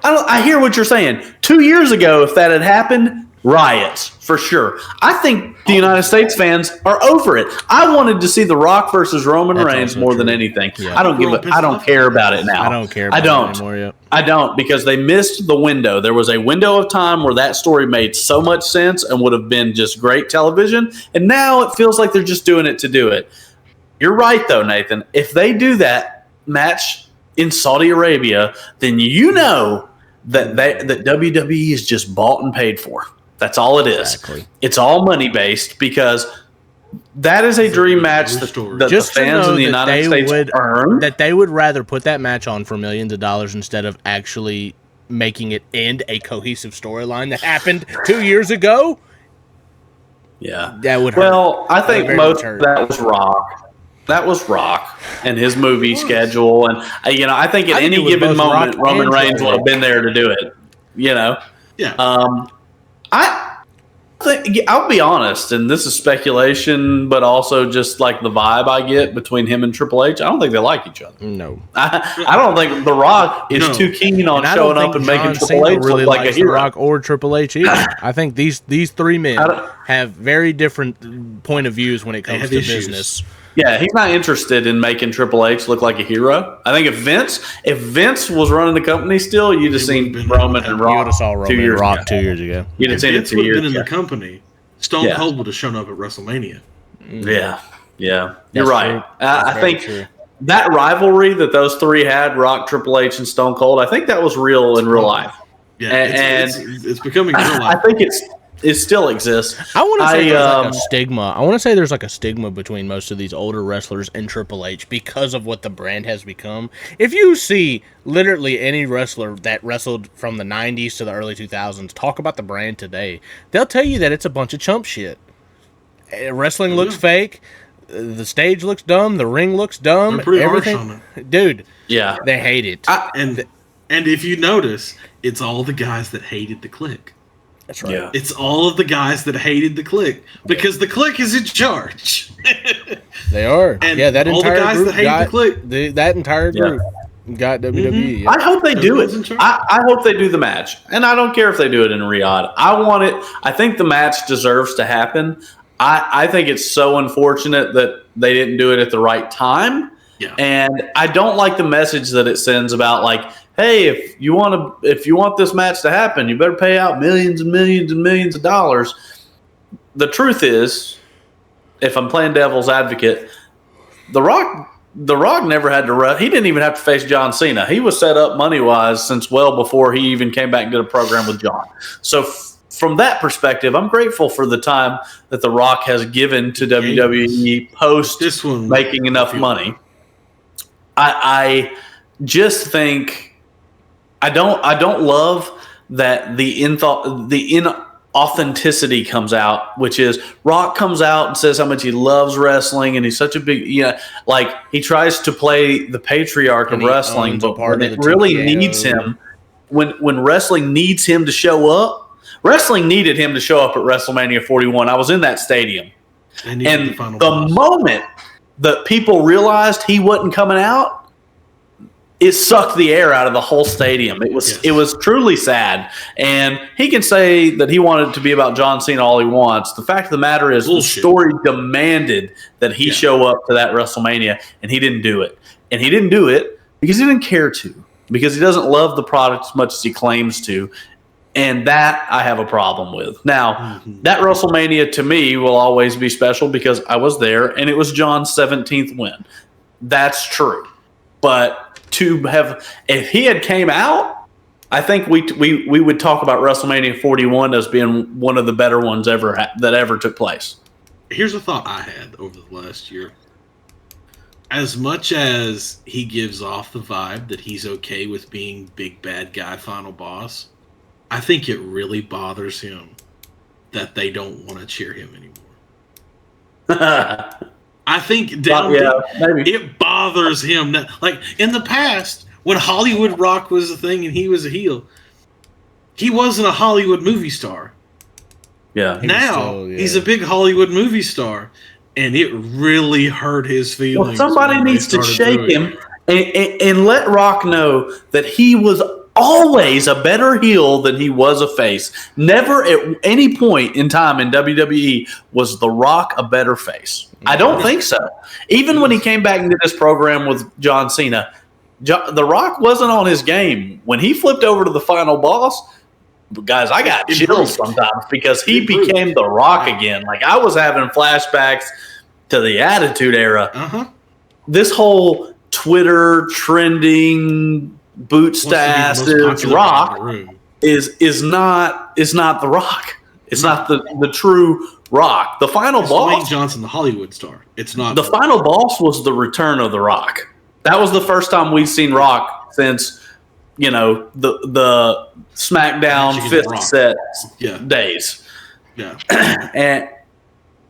I hear what you're saying. 2 years ago, if that had happened, riots for sure. I think the United States fans are over it. I wanted to see The Rock versus Roman Reigns more than anything. Yeah. I don't care about it now. I don't care about it anymore yet. I don't, because they missed the window. There was a window of time where that story made so much sense and would have been just great television. And now it feels like they're just doing it to do it. You're right, though, Nathan. If they do that match in Saudi Arabia, then you know that WWE is just bought and paid for. That's all it is. Exactly. It's all money-based because that is a dream match that the fans in the United States earn. That they would rather put that match on for millions of dollars instead of actually making it end a cohesive storyline that happened 2 years ago. Yeah. That would hurt. Well, I think most of that was Rock. That was Rock and his movie schedule. And, I think at any given moment, Roman Reigns would have been there to do it. Yeah. I think, I'll be honest, and this is speculation, but also just like the vibe I get between him and Triple H. I don't think they like each other. No, I don't think The Rock is too keen on showing up and making Triple H look like a hero. The Rock or Triple H either. I think these three men have very different point of views when it comes to business. Yeah, he's not interested in making Triple H look like a hero. I think if Vince was running the company still, you'd have seen Roman and Rock. You would have saw Roman and Rock 2 years ago. You'd have seen it 2 years ago. Been in the company, Stone Cold would have shown up at WrestleMania. Yeah. You're right. I think that rivalry that those three had, Rock, Triple H, and Stone Cold, I think that was real in real life. Yeah, and it's becoming real life. I think it still exists. I want to say there's like a stigma. I want to say there's like a stigma between most of these older wrestlers and Triple H because of what the brand has become. If you see literally any wrestler that wrestled from the 90s to the early 2000s talk about the brand today, they'll tell you that it's a bunch of chump shit. Wrestling looks fake. The stage looks dumb. The ring looks dumb. They're pretty harsh on it. Dude, yeah, they hate it. And if you notice, it's all the guys that hated the Click. That's right. Yeah. It's all of the guys that hated the Click because the Click is in charge. They are. And that all entire the guys group that hate the Click. That entire group got WWE. Mm-hmm. I hope they do it. I hope they do the match, and I don't care if they do it in Riyadh. I want it. I think the match deserves to happen. I think it's so unfortunate that they didn't do it at the right time. Yeah. And I don't like the message that it sends about like, hey, if you want this match to happen, you better pay out millions and millions and millions of dollars. The truth is, if I'm playing devil's advocate, The Rock never had to he didn't even have to face John Cena. He was set up money-wise since well before he even came back and did a program with John. So from that perspective, I'm grateful for the time that The Rock has given to WWE post making enough money. I just think I don't love that the inauthenticity comes out, which is Rock comes out and says how much he loves wrestling and he's such a big like he tries to play the patriarch of wrestling, but when it really needs him, when wrestling needs him to show up, wrestling needed him to show up at WrestleMania 41. I was in that stadium, and the moment that people realized he wasn't coming out, it sucked the air out of the whole stadium. It was truly sad. And he can say that he wanted it to be about John Cena all he wants. The fact of the matter is the story demanded that he show up to that WrestleMania, and he didn't do it. And he didn't do it because he didn't care to, because he doesn't love the product as much as he claims to. And that I have a problem with. Now, that WrestleMania to me will always be special because I was there and it was John's 17th win. That's true. But to have, if he had came out, I think we would talk about WrestleMania 41 as being one of the better ones that ever took place. Here's a thought I had over the last year. As much as he gives off the vibe that he's okay with being big bad guy final boss, I think it really bothers him that they don't want to cheer him anymore. I think it bothers him that, like, in the past, when Hollywood Rock was a thing and he was a heel, he wasn't a Hollywood movie star. Yeah. Now he's a big Hollywood movie star, and it really hurt his feelings. Well, somebody needs to shake him and let Rock know that he was always a better heel than he was a face. Never at any point in time in WWE was The Rock a better face. I don't think so. Even when he came back and did this program with John Cena, The Rock wasn't on his game. When he flipped over to the final boss, guys, I got chills sometimes because he became The Rock again. Like, I was having flashbacks to the Attitude Era. This whole Twitter trending boot status Rock is not The Rock. It's not the true Rock. The final boss, Dwayne Johnson, the Hollywood star. It's not the final boss. Was the return of The Rock. That was the first time we've seen Rock since the SmackDown fifth set days. Yeah,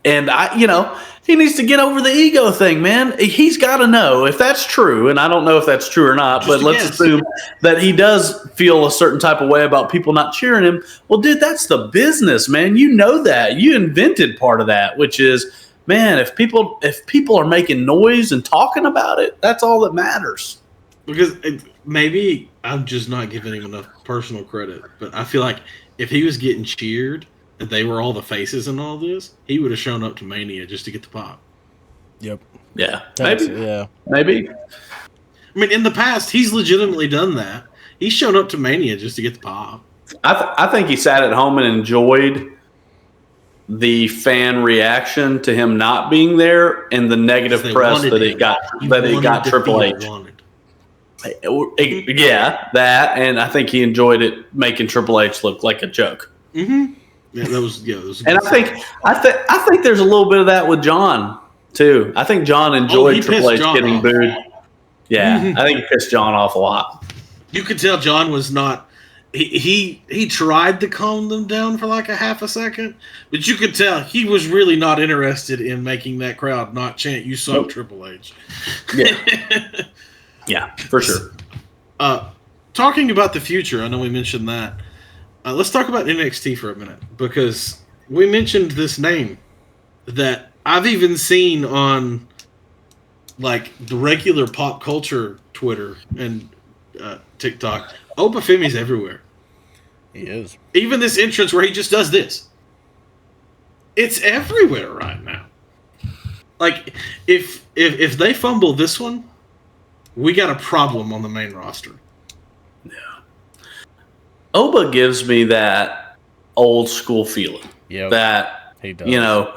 and I he needs to get over the ego thing, man. He's got to know if that's true, and I don't know if that's true or not, but let's assume that he does feel a certain type of way about people not cheering him. Well, dude, that's the business, man. You know that. You invented part of that, which is, man, if people are making noise and talking about it, that's all that matters. Because maybe I'm just not giving him enough personal credit, but I feel like if he was getting cheered and they were all the faces in all this, he would have shown up to Mania just to get the pop. Yep. Yeah. Maybe. I mean, in the past, he's legitimately done that. He's shown up to Mania just to get the pop. I think he sat at home and enjoyed the fan reaction to him not being there and the negative press that he got Triple H. Yeah, that, and I think he enjoyed it making Triple H look like a joke. Mm-hmm. Yeah, that was and I think there's a little bit of that with John too. I think John enjoyed Triple H getting booed. Yeah, I think he pissed John off a lot. You could tell John was not. He tried to calm them down for like a half a second, but you could tell he was really not interested in making that crowd not chant "You suck, Triple H." Yeah, yeah, for sure. Talking about the future, I know we mentioned that. Let's talk about NXT for a minute, because we mentioned this name that I've even seen on like the regular pop culture Twitter and TikTok. Oba Femi's everywhere. He is. Even this entrance where he just does this. It's everywhere right now. Like, if they fumble this one, we got a problem on the main roster. Oba gives me that old school feeling. Yeah, that he does.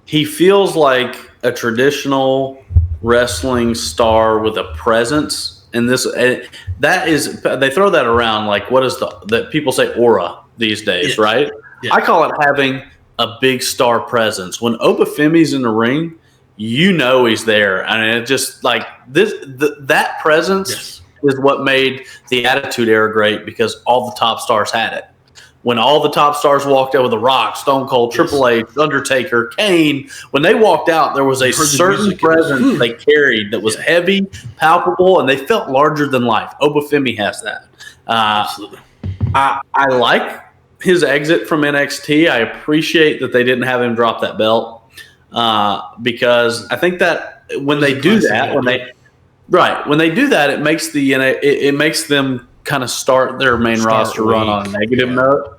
He feels like a traditional wrestling star with a presence. And that is, they throw that around like, what is that people say aura these days, right? Yeah. I call it having a big star presence. When Oba Femi's in the ring, he's there. I mean, it just like that presence is what made the Attitude Era great, because all the top stars had it. When all the top stars walked out with The Rock, Stone Cold, Triple H, Undertaker, Kane, when they walked out, there was a certain presence they carried that was heavy, palpable, and they felt larger than life. Oba Femi has that. Absolutely. I like his exit from NXT. I appreciate that they didn't have him drop that belt, because I think that when they do that, when they do that, it makes it makes them kind of start their main roster run on a negative note.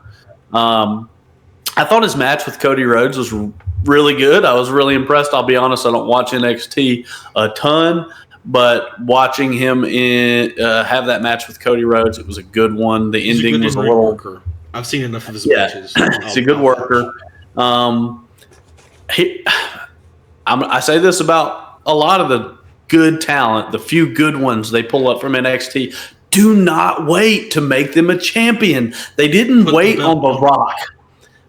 I thought his match with Cody Rhodes was really good. I was really impressed. I'll be honest, I don't watch NXT a ton, but watching him have that match with Cody Rhodes, it was a good one. The He's ending a was a ring little. worker. I've seen enough of his Yeah, matches. he's a good worker. I say this about a lot of the good talent, the few good ones they pull up from NXT. Do not wait to make them a champion. They didn't wait on The Rock.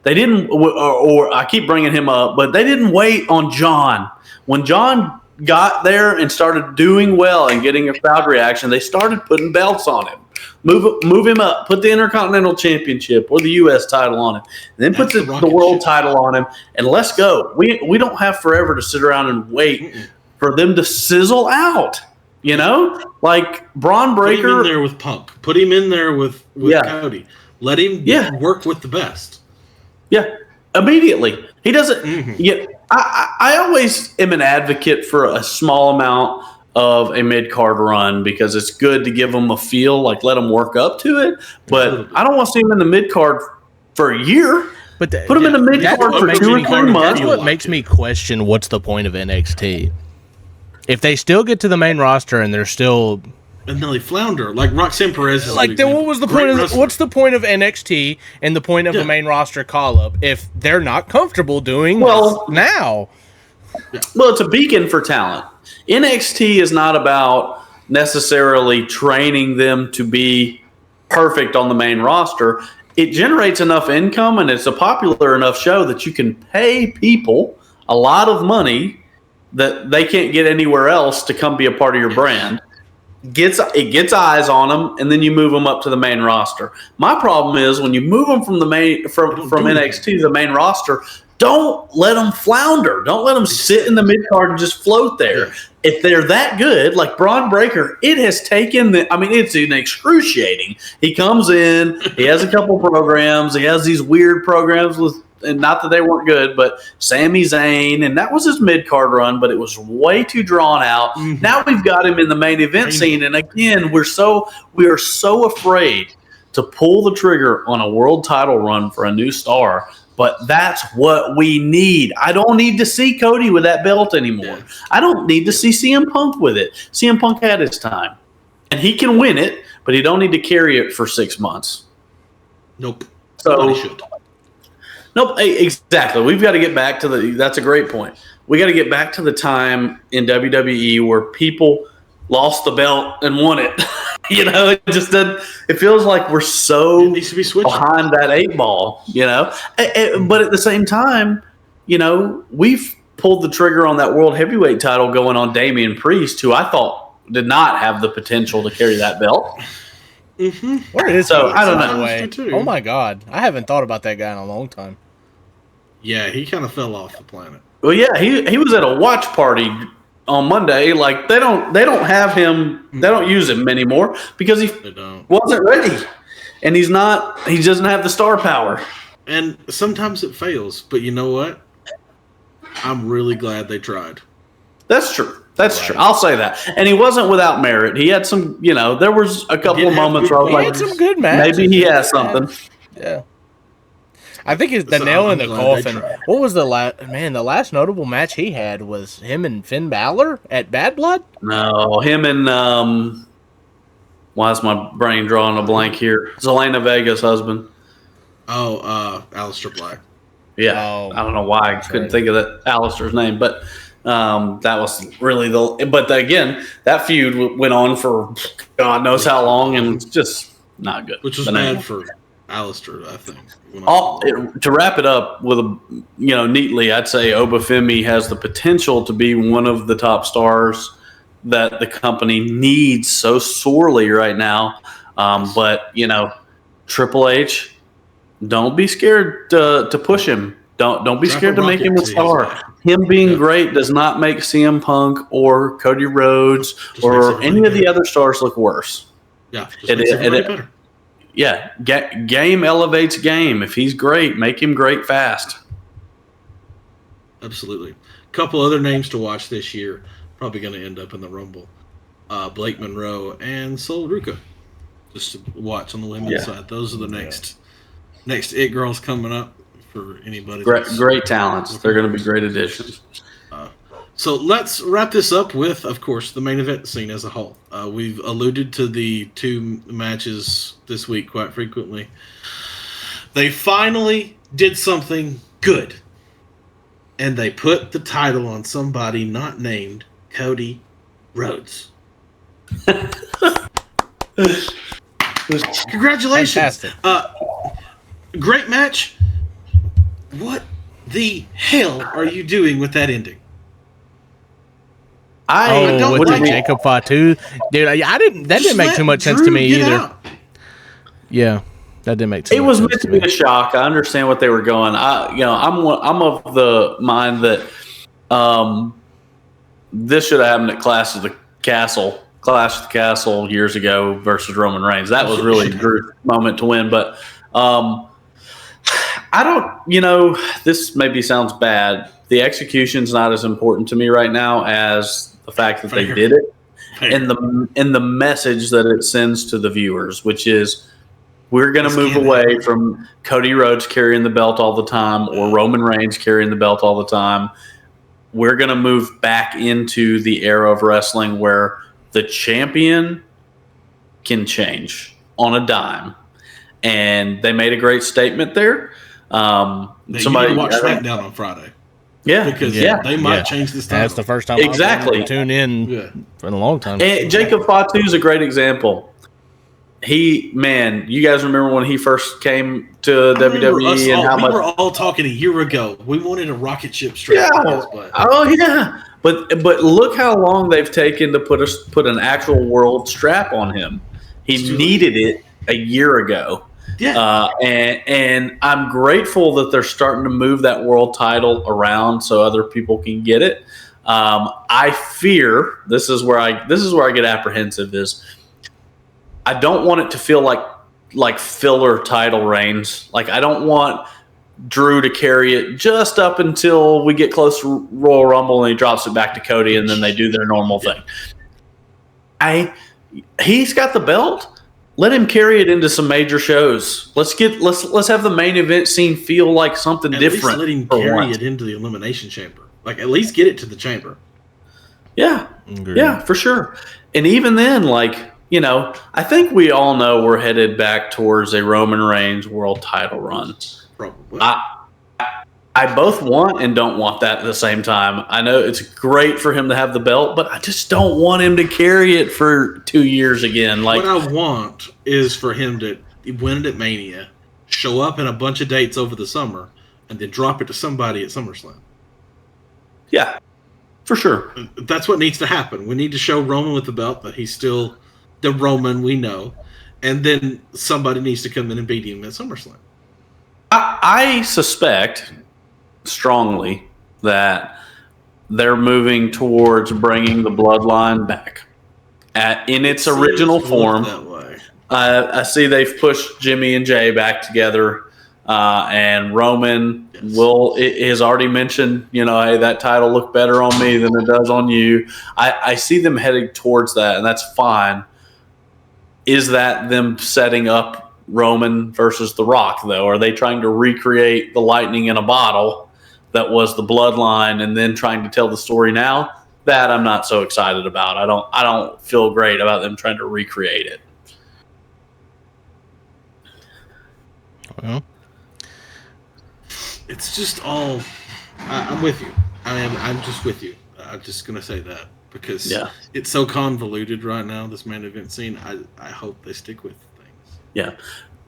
They didn't, or I keep bringing him up, but they didn't wait on John. When John got there and started doing well and getting a crowd reaction, they started putting belts on him. Move him up. Put the Intercontinental Championship or the U.S. title on him. And then put the world title on him. And let's go. We don't have forever to sit around and wait for them to sizzle out. You know? Like Braun Breaker. Put him in there with Punk. Put him in there with Cody. Let him work with the best. Yeah, immediately. He doesn't. Yeah, I always am an advocate for a small amount of a mid-card run because it's good to give them a feel, like let them work up to it. But I don't want to see them in the mid-card for a year. But put them in the mid-card for 2 or 3 months. That's what makes me question what's the point of NXT. If they still get to the main roster and they're still... And then they flounder, like Roxanne Perez. Like, then what was the point of what's the point of NXT and the point of a main roster call-up if they're not comfortable doing this now? Well, it's a beacon for talent. NXT is not about necessarily training them to be perfect on the main roster. It generates enough income and it's a popular enough show that you can pay people a lot of money that they can't get anywhere else to come be a part of your brand. It gets eyes on them, and then you move them up to the main roster. My problem is when you move them from the main from NXT to the main roster, don't let them flounder. Don't let them sit in the mid card and just float there. Yeah. If they're that good, like Braun Breaker, it has taken it's an excruciating. He comes in, he has a couple programs, he has these weird programs with. And not that they weren't good, but Sami Zayn, and that was his mid-card run, but it was way too drawn out. Mm-hmm. Now we've got him in the main event scene, and again, we are so afraid to pull the trigger on a world title run for a new star, but that's what we need. I don't need to see Cody with that belt anymore. Yeah. I don't need to see CM Punk with it. CM Punk had his time, and he can win it, but he don't need to carry it for 6 months. Nope. So he should. Nope, exactly. We've got to get back to that's a great point. We got to get back to the time in WWE where people lost the belt and won it. It just doesn't. It feels like we're so needs to be behind that 8 ball. But at the same time, we've pulled the trigger on that world heavyweight title going on Damian Priest, who I thought did not have the potential to carry that belt. Mm-hmm. Where is he? I don't know. Oh my God, I haven't thought about that guy in a long time. Yeah, he kind of fell off the planet. Well, yeah, he was at a watch party on Monday. Like they don't have him. They don't use him anymore because he wasn't ready, and he's not. He doesn't have the star power. And sometimes it fails, but you know what? I'm really glad they tried. That's true. That's true. I'll say that. And he wasn't without merit. He had some, there was a couple of moments where I was like, he had some good matches. Maybe he has something. Yeah. I think it's the nail in the coffin. What was the last notable match he had was him and Finn Balor at Bad Blood? No, him and, why is my brain drawing a blank here? Zelina Vega's husband. Oh, Aleister Black. Yeah. Oh, I don't know why I couldn't think of that Aleister's name, but that was really again, that feud went on for God knows how long, and it's just not good. Which was bad for Aleister, I think. To wrap it up with neatly, I'd say Obafemi has the potential to be one of the top stars that the company needs so sorely right now. But Triple H, don't be scared to push him. Don't be scared to make him a star. Him being great does not make CM Punk or Cody Rhodes or any of the other stars look worse. Yeah, just makes everybody better. Yeah, game elevates game. If he's great, make him great fast. Absolutely. A couple other names to watch this year. Probably going to end up in the Rumble. Blake Monroe and Sol Ruca. Just to watch on the women's side. Those are the next It Girls coming up. For anybody, great talents, they're going to be great additions. So let's wrap this up with, of course, the main event scene as a whole. We've alluded to the two matches this week quite frequently. They finally did something good. And they put the title on somebody not named Cody Rhodes. Congratulations. Fantastic. Great match. What the hell are you doing with that ending? Oh, with the like Jacob Fatu, dude, I didn't. That didn't make too much sense to Drew me get either. out. Yeah, that didn't make too It much was sense meant to me. be a shock. I understand what they were going. I'm of the mind that this should have happened at Clash of the Castle years ago versus Roman Reigns. That was really Drew's moment to win. But I don't. This maybe sounds bad. The execution's not as important to me right now as the fact that they did it, and the message that it sends to the viewers, which is we're going to move away from Cody Rhodes carrying the belt all the time or Roman Reigns carrying the belt all the time. We're going to move back into the era of wrestling where the champion can change on a dime, and they made a great statement there. Somebody need to watch SmackDown on Friday. Yeah, because they might change this title. That's the first time exactly I've tune in for a long time. And Jacob Fatu is a great example. You guys remember when he first came to WWE and how much we were all talking a year ago. We wanted a rocket ship strap. Oh yeah, but look how long they've taken to put an actual world strap on him. He needed it a year ago. Yeah, and I'm grateful that they're starting to move that world title around so other people can get it. I fear this is where I get apprehensive. Is I don't want it to feel like filler title reigns. Like I don't want Drew to carry it just up until we get close to Royal Rumble and he drops it back to Cody and then they do their normal thing. He's got the belt. Let him carry it into some major shows. Let's have the main event scene feel like something different. Let him carry it into the Elimination Chamber. Like at least get it to the chamber. Yeah, yeah, for sure. And even then, I think we all know we're headed back towards a Roman Reigns world title run. Probably. I both want and don't want that at the same time. I know it's great for him to have the belt, but I just don't want him to carry it for 2 years again. What I want is for him to win it at Mania, show up in a bunch of dates over the summer, and then drop it to somebody at SummerSlam. Yeah, for sure. That's what needs to happen. We need to show Roman with the belt that he's still the Roman we know, and then somebody needs to come in and beat him at SummerSlam. I suspect strongly that they're moving towards bringing the bloodline back in its original form. That way. I see they've pushed Jimmy and Jay back together, and Roman has already mentioned, hey, that title looked better on me than it does on you. I see them heading towards that, and that's fine. Is that them setting up Roman versus The Rock, though? Are they trying to recreate the lightning in a bottle that was the bloodline and then trying to tell the story now? That I'm not so excited about. I don't feel great about them trying to recreate it. Well, it's just all. I'm with you. I'm just with you. I'm just gonna say that because it's so convoluted right now. This main event scene. I hope they stick with things. Yeah,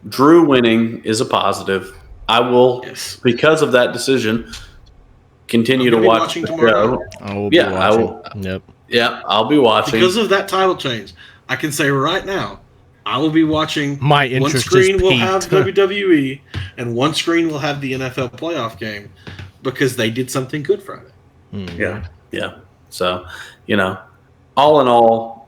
Drew winning is a positive. I will, because of that decision, continue to watch the show. I will be watching. I will. Yep. Yeah, I'll be watching. Because of that title change, I can say right now, I will be watching. My interest one screen is will peaked. have WWE, and one screen will have the NFL playoff game because they did something good Friday. Yeah. So, all in all,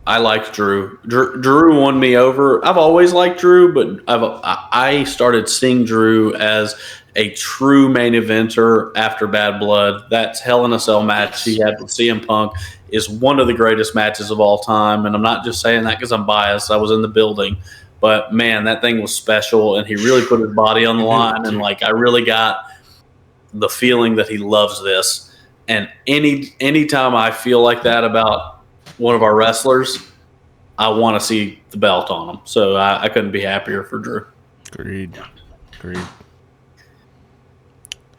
I like Drew. Drew won me over. I've always liked Drew, but I started seeing Drew as a true main eventer after Bad Blood. That Hell in a Cell match he had with CM Punk is one of the greatest matches of all time. And I'm not just saying that because I'm biased. I was in the building. But, man, that thing was special, and he really put his body on the line. And, I really got the feeling that he loves this. And anytime I feel like that about one of our wrestlers, I want to see the belt on them. So I couldn't be happier for Drew. Agreed.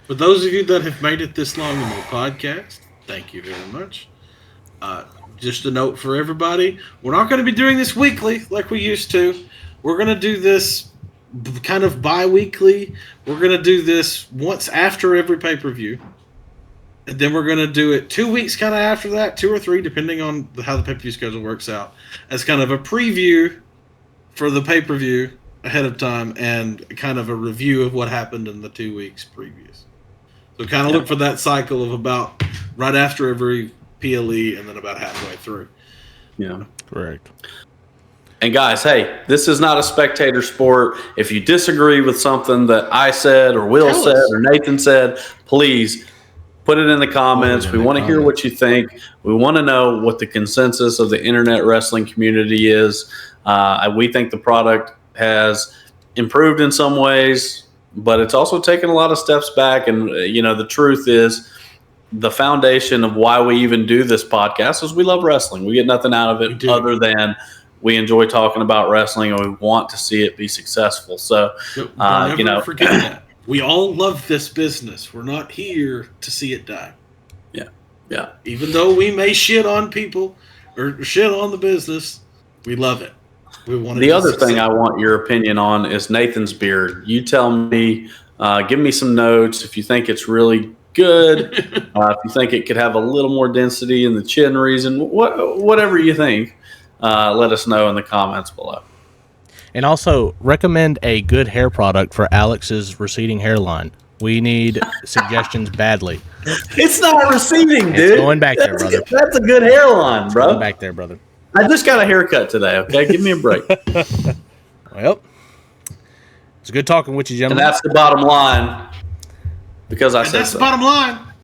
For those of you that have made it this long in the podcast, thank you very much. Just a note for everybody, we're not going to be doing this weekly like we used to. We're going to do this kind of bi-weekly. We're going to do this once after every pay-per-view. And then we're going to do it 2 weeks kind of after that, 2 or 3, depending on how the pay-per-view schedule works out, as kind of a preview for the pay-per-view ahead of time and kind of a review of what happened in the 2 weeks previous. So kind of look for that cycle of about right after every PLE and then about halfway through. Yeah. Correct. And guys, hey, this is not a spectator sport. If you disagree with something that I said or Will Tell said us. or Nathan said, please put it in the comments. We want to hear what you think. We want to know what the consensus of the internet wrestling community is. We think the product has improved in some ways, but it's also taken a lot of steps back. And, the truth is the foundation of why we even do this podcast is we love wrestling. We get nothing out of it other than we enjoy talking about wrestling and we want to see it be successful. So, Don't ever forget that. We all love this business. We're not here to see it die. Yeah. Even though we may shit on people or shit on the business, we love it. We want The other thing I want your opinion on is Nathan's beard. You tell me, give me some notes if you think it's really good, if you think it could have a little more density in the chin region, whatever you think, let us know in the comments below. And also, recommend a good hair product for Alex's receding hairline. We need suggestions badly. It's not receding, dude. It's going back there, brother. That's a good hairline, bro. Going back there, brother. I just got a haircut today, okay? Give me a break. Well, it's good talking with you, And gentlemen. that's the bottom line. Because I said that's so. the bottom line.